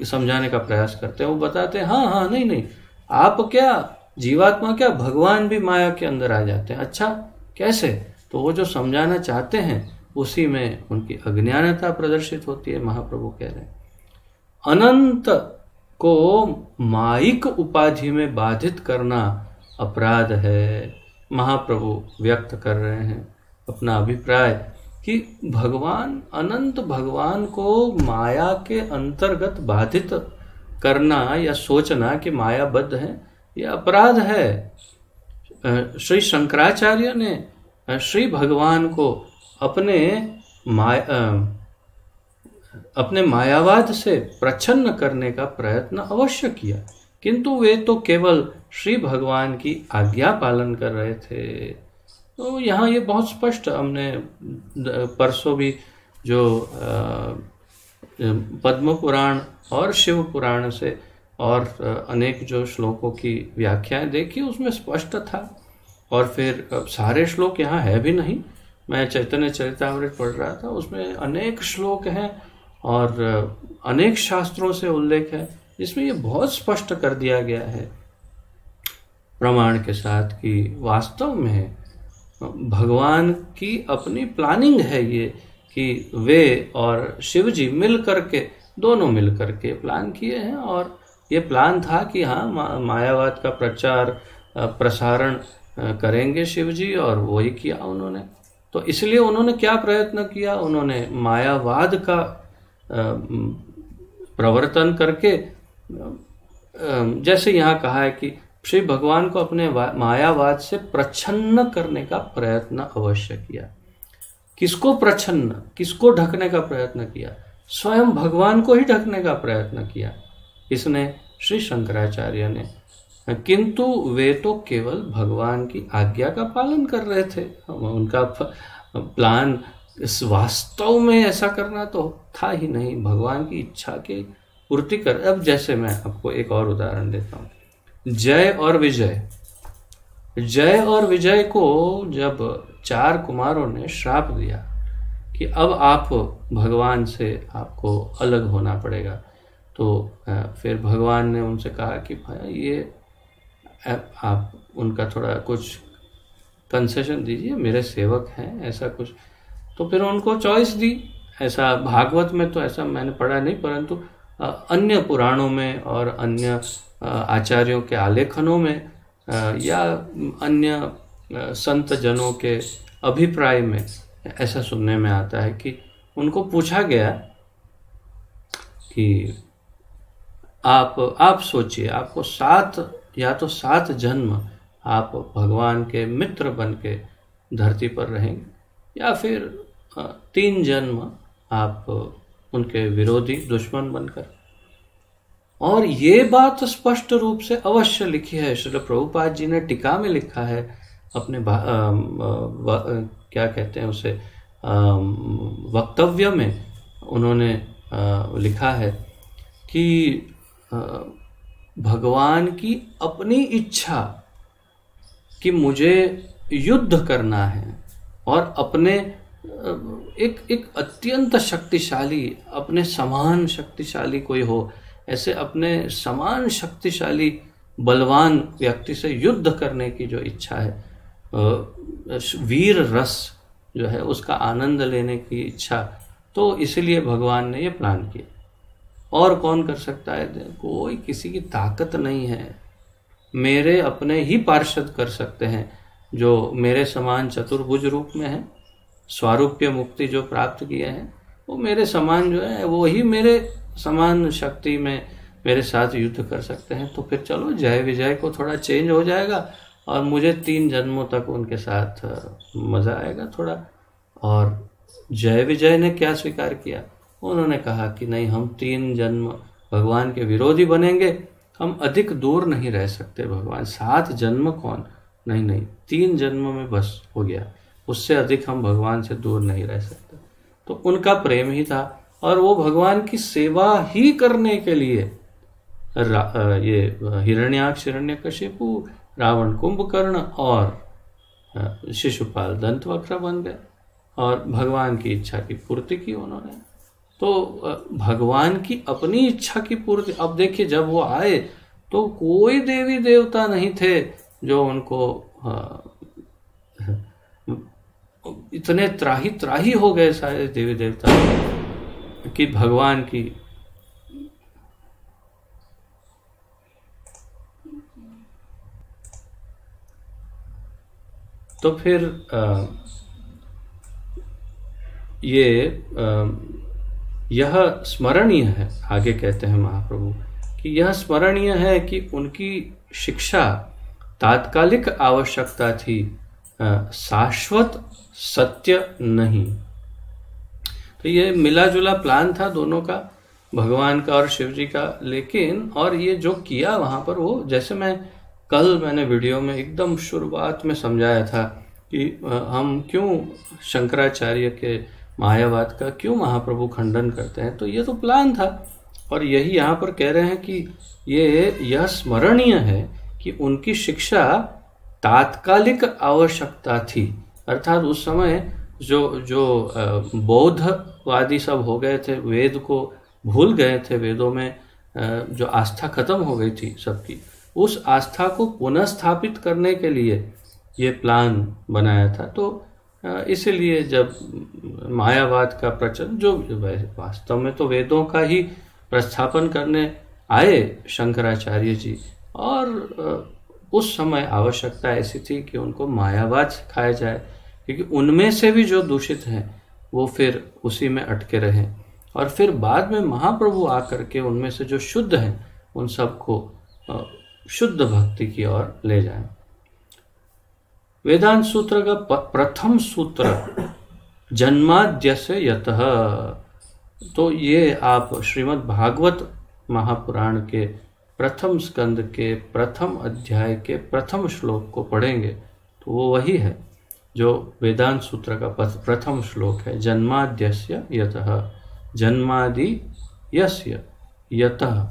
समझाने का प्रयास करते हैं। वो बताते हैं हाँ हाँ नहीं नहीं, आप क्या, जीवात्मा क्या, भगवान भी माया के अंदर आ जाते हैं। अच्छा कैसे? तो वो जो समझाना चाहते हैं उसी में उनकी अज्ञानता प्रदर्शित होती है। महाप्रभु कह रहे हैं अनंत को मायिक उपाधि में बाधित करना अपराध है। महाप्रभु व्यक्त कर रहे हैं अपना अभिप्राय कि भगवान, अनंत भगवान को माया के अंतर्गत बाधित करना या सोचना कि मायाबद्ध है, यह अपराध है। श्री शंकराचार्य ने श्री भगवान को अपने मायावाद से प्रच्छन्न करने का प्रयत्न अवश्य किया, किंतु वे तो केवल श्री भगवान की आज्ञा पालन कर रहे थे। तो यहाँ ये बहुत स्पष्ट, हमने परसों भी जो पद्म पुराण और शिव पुराण से और अनेक जो श्लोकों की व्याख्याएं देखी, उसमें स्पष्ट था। और फिर सारे श्लोक यहाँ है भी नहीं, मैं चैतन्य चरितामृत पढ़ रहा था, उसमें अनेक श्लोक हैं और अनेक शास्त्रों से उल्लेख है, जिसमें ये बहुत स्पष्ट कर दिया गया है प्रमाण के साथ कि वास्तव में भगवान की अपनी प्लानिंग है ये, कि वे और शिव जी मिल करके, दोनों मिल करके प्लान किए हैं। और ये प्लान था कि हाँ मायावाद का प्रचार प्रसारण करेंगे शिव जी, और वही किया उन्होंने। तो इसलिए उन्होंने क्या प्रयत्न किया, उन्होंने मायावाद का प्रवर्तन करके, जैसे यहाँ कहा है कि श्री भगवान को अपने मायावाद से प्रच्छन्न करने का प्रयत्न अवश्य किया। किसको प्रच्छन्न, किसको ढकने का प्रयत्न किया? स्वयं भगवान को ही ढकने का प्रयत्न किया इसने, श्री शंकराचार्य ने। किंतु वे तो केवल भगवान की आज्ञा का पालन कर रहे थे। उनका प्लान इस वास्तव में ऐसा करना तो था ही नहीं, भगवान की इच्छा की पूर्ति कर। अब जैसे मैं आपको एक और उदाहरण देता हूँ, जय और विजय। जय और विजय को जब 4 कुमारों ने श्राप दिया कि अब आप भगवान से आपको अलग होना पड़ेगा, तो फिर भगवान ने उनसे कहा कि भाई ये आप उनका थोड़ा कुछ कंसेशन दीजिए, मेरे सेवक हैं, ऐसा कुछ। तो फिर उनको चॉइस दी। ऐसा भागवत में तो ऐसा मैंने पढ़ा नहीं, परंतु अन्य पुराणों में और अन्य आचार्यों के आलेखनों में या अन्य संत जनों के अभिप्राय में ऐसा सुनने में आता है कि उनको पूछा गया कि आप सोचिए, आपको 7 जन्म आप भगवान के मित्र बन के धरती पर रहेंगे, या फिर 3 जन्म आप उनके विरोधी, दुश्मन बनकर। और ये बात स्पष्ट रूप से अवश्य लिखी है, श्रील प्रभुपाद जी ने टीका में लिखा है अपने क्या कहते हैं उसे, वक्तव्य में उन्होंने लिखा है कि भगवान की अपनी इच्छा कि मुझे युद्ध करना है, और अपने एक अत्यंत शक्तिशाली, अपने समान शक्तिशाली कोई हो ऐसे अपने समान शक्तिशाली बलवान व्यक्ति से युद्ध करने की जो इच्छा है, वीर रस जो है उसका आनंद लेने की इच्छा, तो इसलिए भगवान ने ये प्लान किया। और कौन कर सकता है? कोई, किसी की ताकत नहीं है। मेरे अपने ही पार्षद कर सकते हैं जो मेरे समान चतुर्भुज रूप में है, स्वारूप्य मुक्ति जो प्राप्त किए हैं, वो मेरे समान जो है वो ही मेरे समान शक्ति में मेरे साथ युद्ध कर सकते हैं। तो फिर चलो जय विजय को थोड़ा चेंज हो जाएगा और मुझे 3 जन्मों तक उनके साथ मजा आएगा थोड़ा। और जय विजय ने क्या स्वीकार किया? उन्होंने कहा कि नहीं, हम 3 जन्म भगवान के विरोधी बनेंगे, हम अधिक दूर नहीं रह सकते भगवान। 7 जन्म कौन, नहीं, 3 जन्म में बस हो गया, उससे अधिक हम भगवान से दूर नहीं रह सकते। तो उनका प्रेम ही था और वो भगवान की सेवा ही करने के लिए ये हिरण्याक्ष, हिरण्यकशिपु, रावण, कुंभकर्ण और शिशुपाल दंतवक्र बन गए और भगवान की इच्छा की पूर्ति की उन्होंने। तो भगवान की अपनी इच्छा की पूर्ति। अब देखिए, जब वो आए तो कोई देवी देवता नहीं थे जो उनको इतने त्राही त्राही हो गए सारे देवी देवता कि भगवान की तो फिर यह स्मरणीय है, आगे कहते हैं महाप्रभु कि यह स्मरणीय है कि उनकी शिक्षा तात्कालिक आवश्यकता थी, शाश्वत सत्य नहीं। तो ये मिला जुला प्लान था दोनों का, भगवान का और शिव जी का। लेकिन और ये जो किया वहां पर, वो जैसे मैंने वीडियो में एकदम शुरुआत में समझाया था कि हम क्यों शंकराचार्य के मायावाद का क्यों महाप्रभु खंडन करते हैं, तो ये तो प्लान था। और यही यहाँ पर कह रहे हैं कि यह स्मरणीय है कि उनकी शिक्षा तात्कालिक आवश्यकता थी। अर्थात उस समय जो बौद्धवादी सब हो गए थे, वेद को भूल गए थे, वेदों में जो आस्था खत्म हो गई थी सबकी, उस आस्था को पुनः स्थापित करने के लिए ये प्लान बनाया था। तो इसलिए जब मायावाद का प्रचलन, जो वास्तव में तो वेदों का ही प्रस्थापन करने आए शंकराचार्य जी, और उस समय आवश्यकता ऐसी थी कि उनको मायावाद सिखाया जाए, क्योंकि उनमें से भी जो दूषित हैं वो फिर उसी में अटके रहें, और फिर बाद में महाप्रभु आकर के उनमें से जो शुद्ध हैं उन सबको शुद्ध भक्ति की ओर ले जाएं। वेदांत सूत्र का प्रथम सूत्र जन्माद्यस्य यतः, तो ये आप श्रीमद् भागवत महापुराण के प्रथम स्कंद के प्रथम अध्याय के प्रथम श्लोक को पढ़ेंगे तो वो वही है जो वेदांत सूत्र का प्रथम श्लोक है। जन्माद्यस्य यतः, जन्मादि यस्य यतः,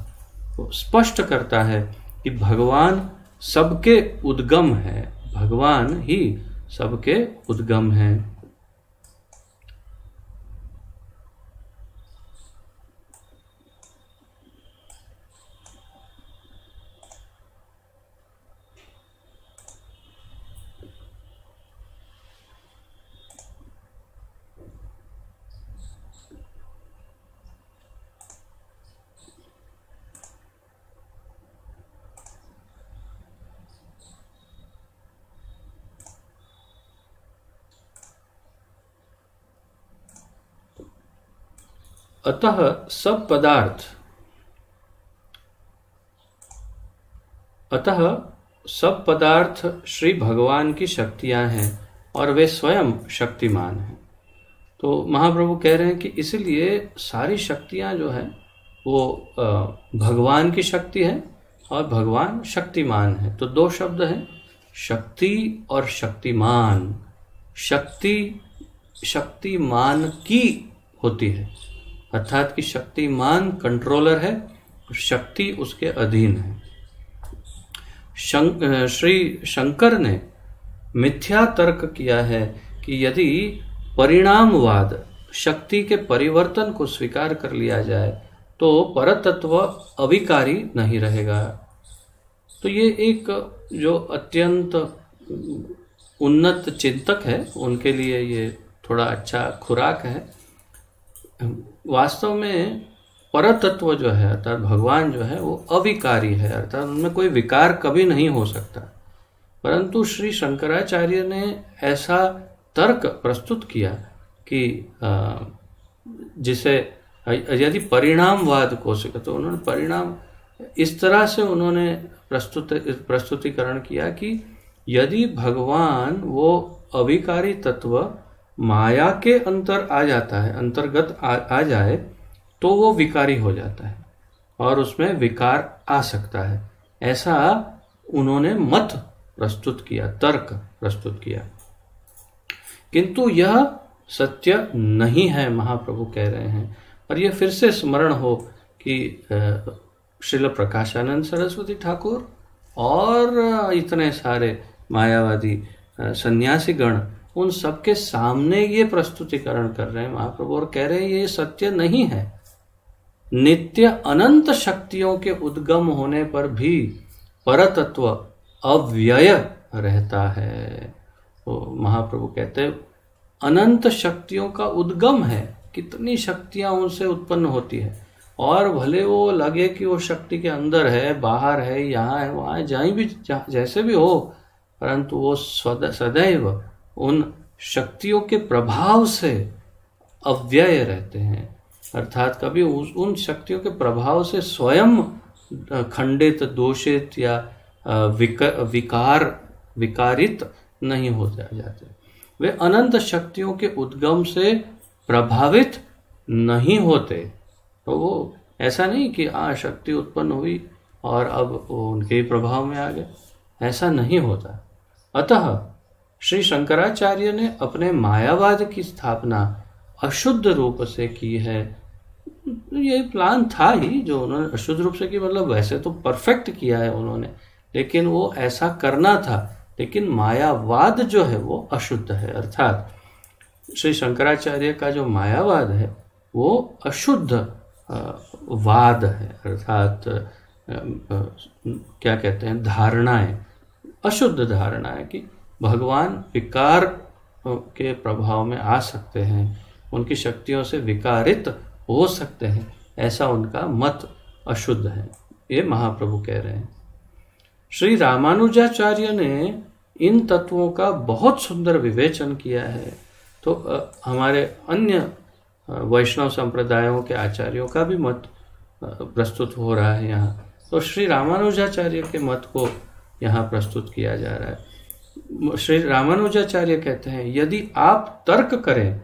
तो स्पष्ट करता है कि भगवान सबके उद्गम है, भगवान ही सबके उद्गम हैं। अतः सब पदार्थ श्री भगवान की शक्तियां हैं और वे स्वयं शक्तिमान हैं। तो महाप्रभु कह रहे हैं कि इसलिए सारी शक्तियां जो है वो भगवान की शक्ति है और भगवान शक्तिमान है। तो 2 शब्द हैं, शक्ति और शक्तिमान। शक्ति शक्तिमान की होती है, अर्थात कि शक्तिमान कंट्रोलर है, शक्ति उसके अधीन है। श्री शंकर ने मिथ्या तर्क किया है कि यदि परिणामवाद, शक्ति के परिवर्तन को स्वीकार कर लिया जाए तो परतत्व अविकारी नहीं रहेगा। तो ये एक जो अत्यंत उन्नत चिंतक है उनके लिए ये थोड़ा अच्छा खुराक है। वास्तव में परतत्व जो है अर्थात भगवान जो है वो अविकारी है, अर्थात उनमें कोई विकार कभी नहीं हो सकता। परंतु श्री शंकराचार्य ने ऐसा तर्क प्रस्तुत किया कि जिसे यदि परिणामवाद को सीखा, तो उन्होंने परिणाम इस तरह से उन्होंने प्रस्तुतिकरण किया कि यदि भगवान वो अविकारी तत्व माया के अंतर आ जाता है, अंतर्गत आ जाए, तो वो विकारी हो जाता है और उसमें विकार आ सकता है। ऐसा उन्होंने मत प्रस्तुत किया, तर्क प्रस्तुत किया। किंतु यह सत्य नहीं है, महाप्रभु कह रहे हैं। और यह फिर से स्मरण हो कि श्रील प्रकाशानंद सरस्वती ठाकुर और इतने सारे मायावादी सन्यासी गण उन सबके सामने ये प्रस्तुतिकरण कर रहे हैं महाप्रभु, और कह रहे हैं ये सत्य नहीं है। नित्य अनंत शक्तियों के उद्गम होने पर भी परतत्व अव्यय रहता है। तो महाप्रभु कहते हैं अनंत शक्तियों का उद्गम है, कितनी शक्तियां उनसे उत्पन्न होती है, और भले वो लगे कि वो शक्ति के अंदर है, बाहर है, यहाँ है, वहाँ है, जहीं भी जैसे भी हो, परंतु वो सदैव उन शक्तियों के प्रभाव से अव्यय रहते हैं। अर्थात कभी उन शक्तियों के प्रभाव से स्वयं खंडित, दोषित या विकारित नहीं हो जाते। वे अनंत शक्तियों के उद्गम से प्रभावित नहीं होते। तो वो ऐसा नहीं कि शक्ति उत्पन्न हुई और अब वो उनके प्रभाव में आ गए, ऐसा नहीं होता। अतः श्री शंकराचार्य ने अपने मायावाद की स्थापना अशुद्ध रूप से की है। ये प्लान था ही जो उन्होंने अशुद्ध रूप से की, मतलब वैसे तो परफेक्ट किया है उन्होंने, लेकिन वो ऐसा करना था। लेकिन मायावाद जो है वो अशुद्ध है, अर्थात श्री शंकराचार्य का जो मायावाद है वो अशुद्ध वाद है, अर्थात क्या कहते हैं, धारणाएं, अशुद्ध धारणाएं कि भगवान विकार के प्रभाव में आ सकते हैं, उनकी शक्तियों से विकारित हो सकते हैं, ऐसा उनका मत अशुद्ध है। ये महाप्रभु कह रहे हैं। श्री रामानुजाचार्य ने इन तत्वों का बहुत सुंदर विवेचन किया है। तो हमारे अन्य वैष्णव संप्रदायों के आचार्यों का भी मत प्रस्तुत हो रहा है यहाँ। तो श्री रामानुजाचार्य के मत को यहाँ प्रस्तुत किया जा रहा है। श्री रामानुजाचार्य कहते हैं, यदि आप तर्क करें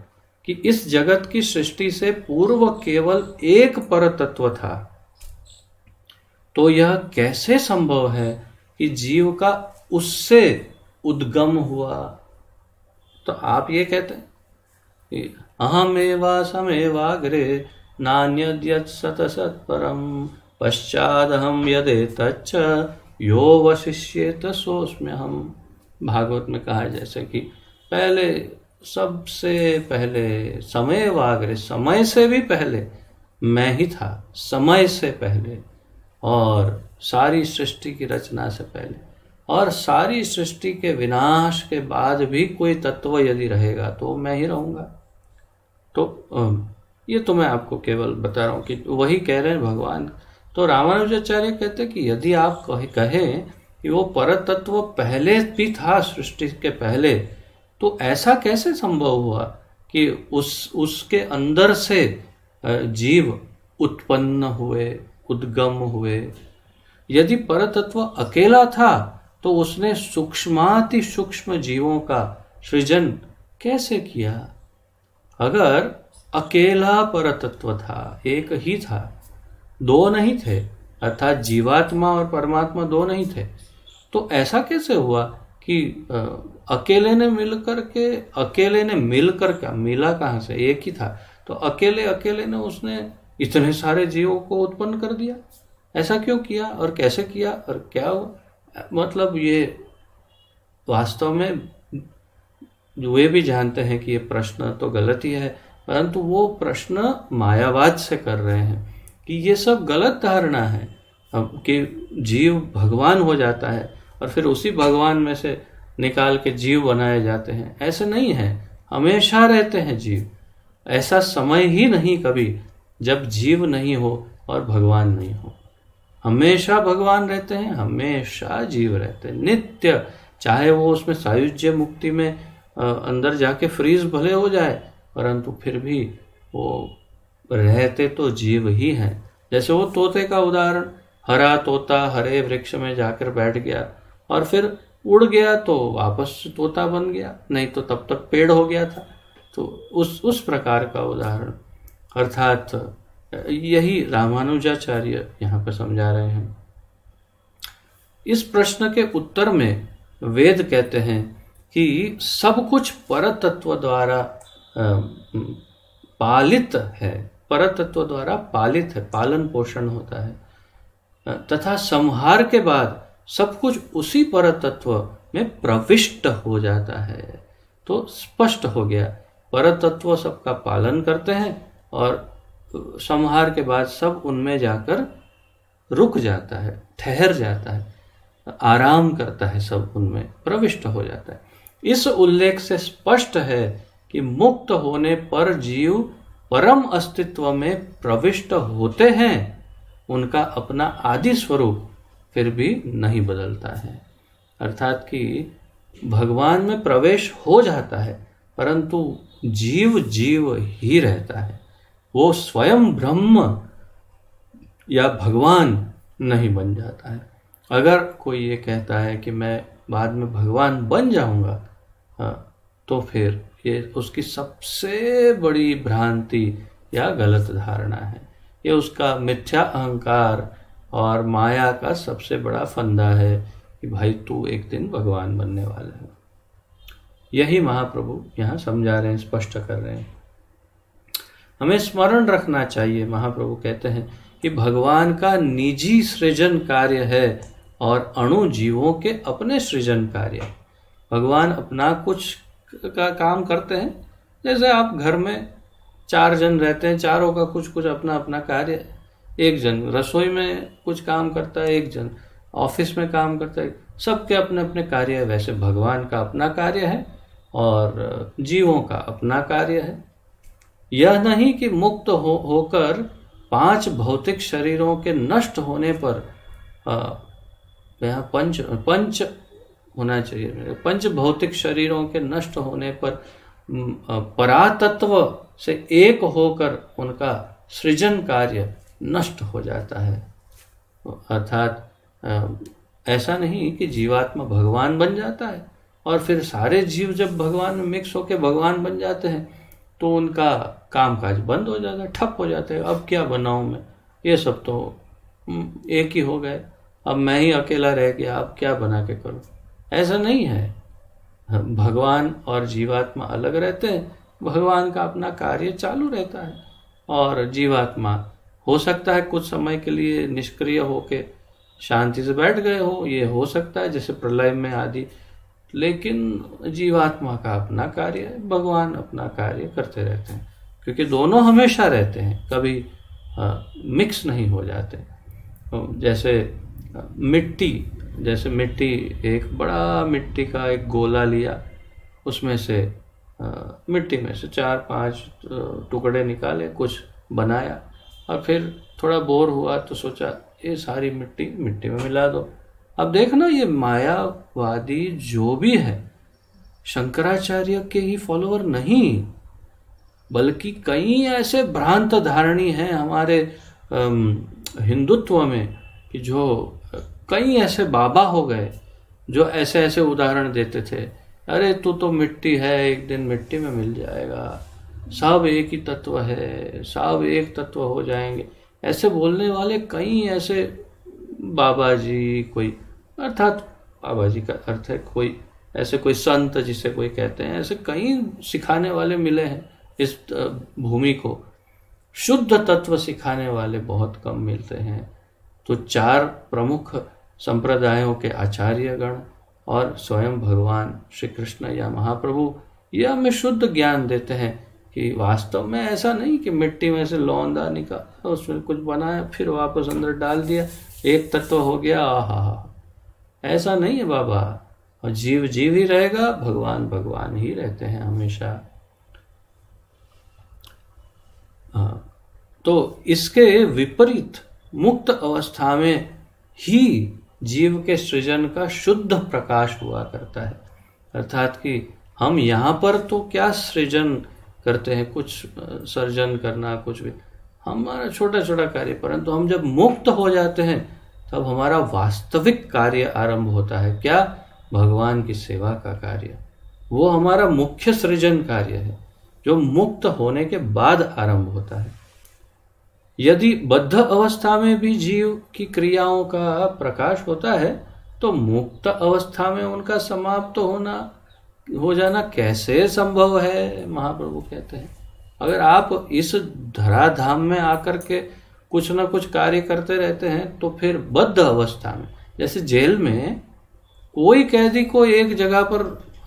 कि इस जगत की सृष्टि से पूर्व केवल एक परतत्व था, तो यह कैसे संभव है कि जीव का उससे उद्गम हुआ। तो आप ये कहते हैं कि अहमेवा समेवाग्रे नान्यद्यत् सतसत् परम पश्चादहम यदेतच्च यो वशिष्येत सोऽस्म्यहम्। भागवत में कहा है जैसे कि पहले, सबसे पहले समयवाग्रे, समय से भी पहले मैं ही था, समय से पहले, और सारी सृष्टि की रचना से पहले, और सारी सृष्टि के विनाश के बाद भी कोई तत्व यदि रहेगा तो मैं ही रहूंगा। तो ये तो मैं आपको केवल बता रहा हूँ कि वही कह रहे हैं भगवान। तो रामानुजाचार्य कहते हैं कि यदि आप कहें कि वो परतत्व पहले भी था सृष्टि के पहले, तो ऐसा कैसे संभव हुआ कि उसके अंदर से जीव उत्पन्न हुए, उद्गम हुए। यदि परतत्व अकेला था तो उसने सूक्ष्माति सूक्ष्म जीवों का सृजन कैसे किया। अगर अकेला परतत्व था, एक ही था, दो नहीं थे, अर्थात जीवात्मा और परमात्मा दो नहीं थे, तो ऐसा कैसे हुआ कि अकेले ने मिलकर क्या मिला, कहाँ से, एक ही था, तो अकेले ने उसने इतने सारे जीवों को उत्पन्न कर दिया। ऐसा क्यों किया और कैसे किया और क्या हुआ। मतलब ये वास्तव में वे भी जानते हैं कि ये प्रश्न तो गलत ही है, परंतु वो प्रश्न मायावाद से कर रहे हैं कि ये सब गलत धारणा है कि जीव भगवान हो जाता है और फिर उसी भगवान में से निकाल के जीव बनाए जाते हैं। ऐसे नहीं है, हमेशा रहते हैं जीव। ऐसा समय ही नहीं कभी जब जीव नहीं हो और भगवान नहीं हो। हमेशा भगवान रहते हैं, हमेशा जीव रहते हैं, नित्य। चाहे वो उसमें सायुज्य मुक्ति में अंदर जाके फ्रीज भले हो जाए, परंतु फिर भी वो रहते तो जीव ही हैं। जैसे वो तोते का उदाहरण, हरा तोता हरे वृक्ष में जाकर बैठ गया और फिर उड़ गया तो वापस तोता बन गया, नहीं तो तब तक पेड़ हो गया था। तो उस प्रकार का उदाहरण, अर्थात यही रामानुजाचार्य यहाँ पर समझा रहे हैं। इस प्रश्न के उत्तर में वेद कहते हैं कि सब कुछ परतत्व द्वारा पालित है, परतत्व द्वारा पालित है, पालन पोषण होता है, तथा संहार के बाद सब कुछ उसी परतत्व में प्रविष्ट हो जाता है। तो स्पष्ट हो गया, परतत्व सबका पालन करते हैं और संहार के बाद सब उनमें जाकर रुक जाता है, ठहर जाता है, आराम करता है, सब उनमें प्रविष्ट हो जाता है। इस उल्लेख से स्पष्ट है कि मुक्त होने पर जीव परम अस्तित्व में प्रविष्ट होते हैं, उनका अपना आदि स्वरूप फिर भी नहीं बदलता है। अर्थात कि भगवान में प्रवेश हो जाता है, परंतु जीव जीव ही रहता है, वो स्वयं ब्रह्म या भगवान नहीं बन जाता है। अगर कोई ये कहता है कि मैं बाद में भगवान बन जाऊंगा, तो फिर ये उसकी सबसे बड़ी भ्रांति या गलत धारणा है। ये उसका मिथ्या अहंकार और माया का सबसे बड़ा फंदा है कि भाई तू एक दिन भगवान बनने वाला है। यही महाप्रभु यहाँ समझा रहे हैं, स्पष्ट कर रहे हैं। हमें स्मरण रखना चाहिए, महाप्रभु कहते हैं कि भगवान का निजी सृजन कार्य है और अणु जीवों के अपने सृजन कार्य। भगवान अपना कुछ का काम करते हैं, जैसे आप घर में 4 जन रहते हैं, चारों का कुछ कुछ अपना अपना कार्य है। एक जन रसोई में कुछ काम करता है, एक जन ऑफिस में काम करता है, सबके अपने अपने कार्य है। वैसे भगवान का अपना कार्य है और जीवों का अपना कार्य है। यह नहीं कि मुक्त होकर 5 भौतिक शरीरों के नष्ट होने पर, यहाँ पंच होना चाहिए, 5 भौतिक शरीरों के नष्ट होने पर परातत्व से एक होकर उनका सृजन कार्य नष्ट हो जाता है। अर्थात ऐसा नहीं कि जीवात्मा भगवान बन जाता है और फिर सारे जीव जब भगवान में मिक्स होकर भगवान बन जाते हैं तो उनका कामकाज बंद हो जाता है, ठप हो जाते हैं। अब क्या बनाऊं मैं, ये सब तो एक ही हो गए, अब मैं ही अकेला रह गया, अब क्या बना के करूं। ऐसा नहीं है, भगवान और जीवात्मा अलग रहते हैं। भगवान का अपना कार्य चालू रहता है और जीवात्मा हो सकता है कुछ समय के लिए निष्क्रिय होके शांति से बैठ गए हो, ये हो सकता है, जैसे प्रलय में आदि। लेकिन जीवात्मा का अपना कार्य है, भगवान अपना कार्य करते रहते हैं, क्योंकि दोनों हमेशा रहते हैं, कभी मिक्स नहीं हो जाते। जैसे मिट्टी, एक बड़ा मिट्टी का एक गोला लिया, उसमें से मिट्टी में से 4-5 टुकड़े निकाले, कुछ बनाया और फिर थोड़ा बोर हुआ तो सोचा ये सारी मिट्टी में मिला दो। अब देखना, ये मायावादी जो भी है शंकराचार्य के ही फॉलोअर नहीं, बल्कि कई ऐसे भ्रांत धारणी हैं हमारे हिंदुत्व में कि जो कई ऐसे बाबा हो गए जो ऐसे ऐसे उदाहरण देते थे, अरे तू तो मिट्टी है, एक दिन मिट्टी में मिल जाएगा, सब एक ही तत्व है, सब एक तत्व हो जाएंगे। ऐसे बोलने वाले कई ऐसे बाबा जी, कोई अर्थात बाबा जी का अर्थ है कोई ऐसे कोई संत जिसे कोई कहते हैं, ऐसे कई सिखाने वाले मिले हैं इस भूमि को। शुद्ध तत्व सिखाने वाले बहुत कम मिलते हैं। तो 4 प्रमुख संप्रदायों के आचार्यगण और स्वयं भगवान श्री कृष्ण या महाप्रभु ये हमें शुद्ध ज्ञान देते हैं कि वास्तव में ऐसा नहीं कि मिट्टी में से लौंदा निकाला, उसमें कुछ बनाया, फिर वापस अंदर डाल दिया, एक तत्व हो गया, आहा, ऐसा नहीं है बाबा। और जीव जीव ही रहेगा, भगवान भगवान ही रहते हैं हमेशा। हाँ, तो इसके विपरीत मुक्त अवस्था में ही जीव के सृजन का शुद्ध प्रकाश हुआ करता है। अर्थात कि हम यहाँ पर तो क्या सृजन करते हैं, कुछ सर्जन करना, कुछ भी हमारा छोटा छोटा कार्य, परंतु हम जब मुक्त हो जाते हैं तब हमारा वास्तविक कार्य आरंभ होता है। क्या? भगवान की सेवा का कार्य। वो हमारा मुख्य सृजन कार्य है जो मुक्त होने के बाद आरंभ होता है। यदि बद्ध अवस्था में भी जीव की क्रियाओं का प्रकाश होता है तो मुक्त अवस्था में उनका समाप्त हो जाना कैसे संभव है? महाप्रभु कहते हैं अगर आप इस धराधाम में आकर के कुछ ना कुछ कार्य करते रहते हैं तो फिर बद्ध अवस्था में, जैसे जेल में कोई कैदी को एक जगह पर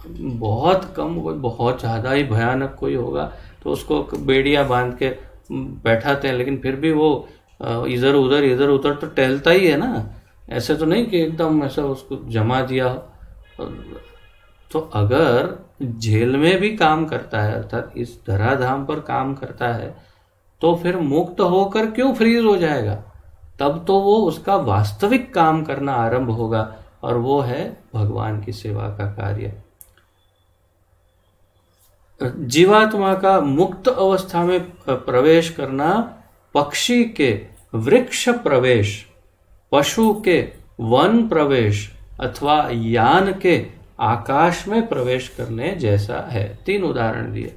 बहुत कम, कोई बहुत ज्यादा ही भयानक कोई होगा तो उसको बेड़ियां बांध के बैठाते हैं, लेकिन फिर भी वो इधर उधर तो टहलता ही है ना। ऐसे तो नहीं कि एकदम ऐसा उसको जमा दिया हो। तो अगर जेल में भी काम करता है, अर्थात इस धराधाम पर काम करता है, तो फिर मुक्त होकर क्यों फ्रीज हो जाएगा? तब तो वो उसका वास्तविक काम करना आरंभ होगा, और वो है भगवान की सेवा का कार्य। जीवात्मा का मुक्त अवस्था में प्रवेश करना पक्षी के वृक्ष प्रवेश, पशु के वन प्रवेश अथवा यान के आकाश में प्रवेश करने जैसा है। 3 उदाहरण दिए।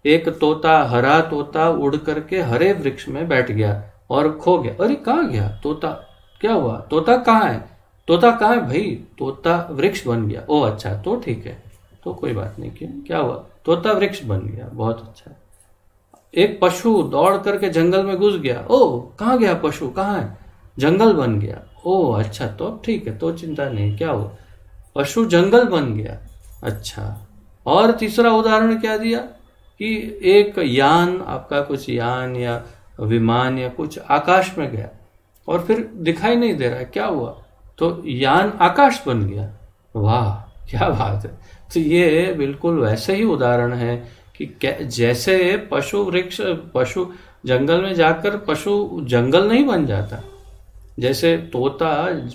एक तोता, हरा तोता उड़ करके हरे वृक्ष में बैठ गया और खो गया। अरे कहाँ गया तोता? क्या हुआ? तोता कहाँ है? तोता कहाँ है भाई? तोता वृक्ष बन गया। ओ अच्छा, तो ठीक है, तो कोई बात नहीं। क्या हुआ? तोता वृक्ष बन गया, बहुत अच्छा। एक पशु दौड़ करके जंगल में घुस गया। ओ कहाँ गया पशु? कहाँ है? जंगल बन गया। ओ अच्छा, तो ठीक है, तो चिंता नहीं। क्या हुआ? पशु जंगल बन गया। अच्छा। और तीसरा उदाहरण क्या दिया कि एक यान, आपका कुछ यान या विमान या कुछ आकाश में गया और फिर दिखाई नहीं दे रहा है। क्या हुआ? तो यान आकाश बन गया। वाह, क्या बात है। तो ये बिल्कुल वैसे ही उदाहरण है कि जैसे पशु जंगल में जाकर पशु जंगल नहीं बन जाता, जैसे तोता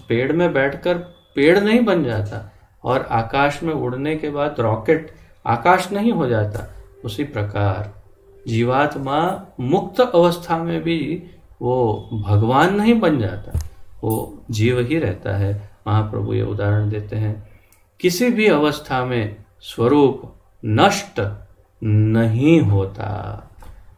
पेड़ में बैठकर पेड़ नहीं बन जाता, और आकाश में उड़ने के बाद रॉकेट आकाश नहीं हो जाता, उसी प्रकार जीवात्मा मुक्त अवस्था में भी वो भगवान नहीं बन जाता, वो जीव ही रहता है। महाप्रभु ये उदाहरण देते हैं, किसी भी अवस्था में स्वरूप नष्ट नहीं होता।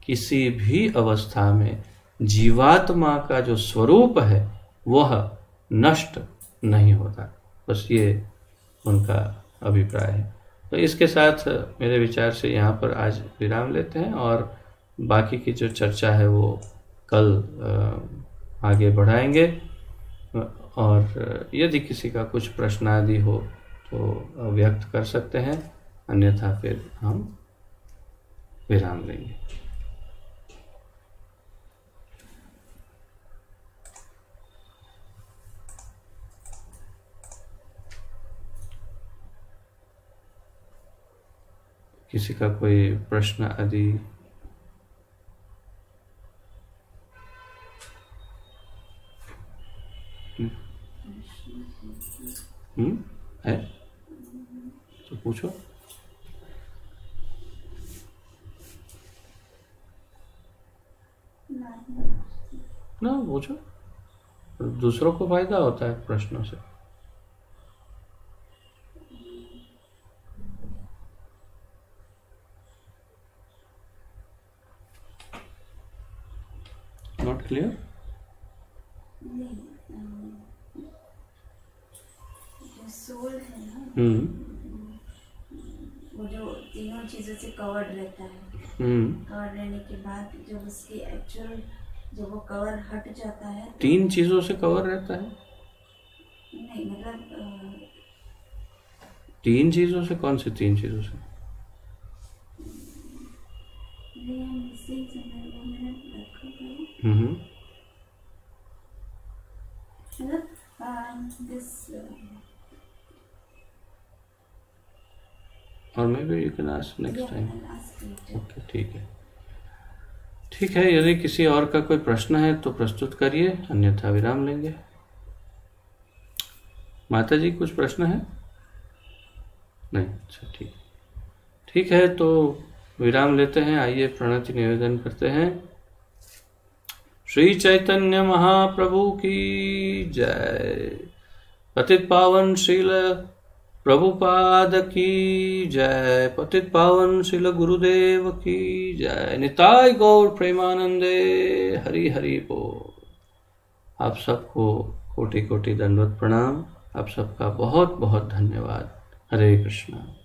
किसी भी अवस्था में जीवात्मा का जो स्वरूप है वह नष्ट नहीं होता। बस ये उनका अभिप्राय है। तो इसके साथ मेरे विचार से यहाँ पर आज विराम लेते हैं, और बाकी की जो चर्चा है वो कल आगे बढ़ाएंगे। और यदि किसी का कुछ प्रश्न आदि हो तो व्यक्त कर सकते हैं, अन्यथा फिर हम विराम लेंगे। किसी का कोई प्रश्न आदि? है तो पूछो। ना पूछो, दूसरों को फायदा होता है प्रश्नों से। Not clear? सोल है ना, वो जो तीनों चीजों से कवर्ड रहता है, कवर रहने के बाद जब उसकी एक्चुअल जब वो कवर हट जाता है, 3 चीजों से कवर रहता है? नहीं मतलब 3 चीजों से? कौन सी 3 चीजों से? और may be you can ask next time. Okay, ठीक है। यदि किसी और का कोई प्रश्न है तो प्रस्तुत करिए, अन्यथा विराम लेंगे। माता जी कुछ प्रश्न है? नहीं, अच्छा ठीक है, तो विराम लेते हैं। आइए प्रणति निवेदन करते हैं। श्री चैतन्य महाप्रभु की जय। पतित पावन श्रील प्रभुपाद की जय। पतित पावन श्रील गुरुदेव की जय। निताय गौर प्रेमानंदे। हरि हरि बोल। आप सबको कोटि कोटि दंडवत प्रणाम। आप सबका बहुत बहुत धन्यवाद। हरे कृष्णा।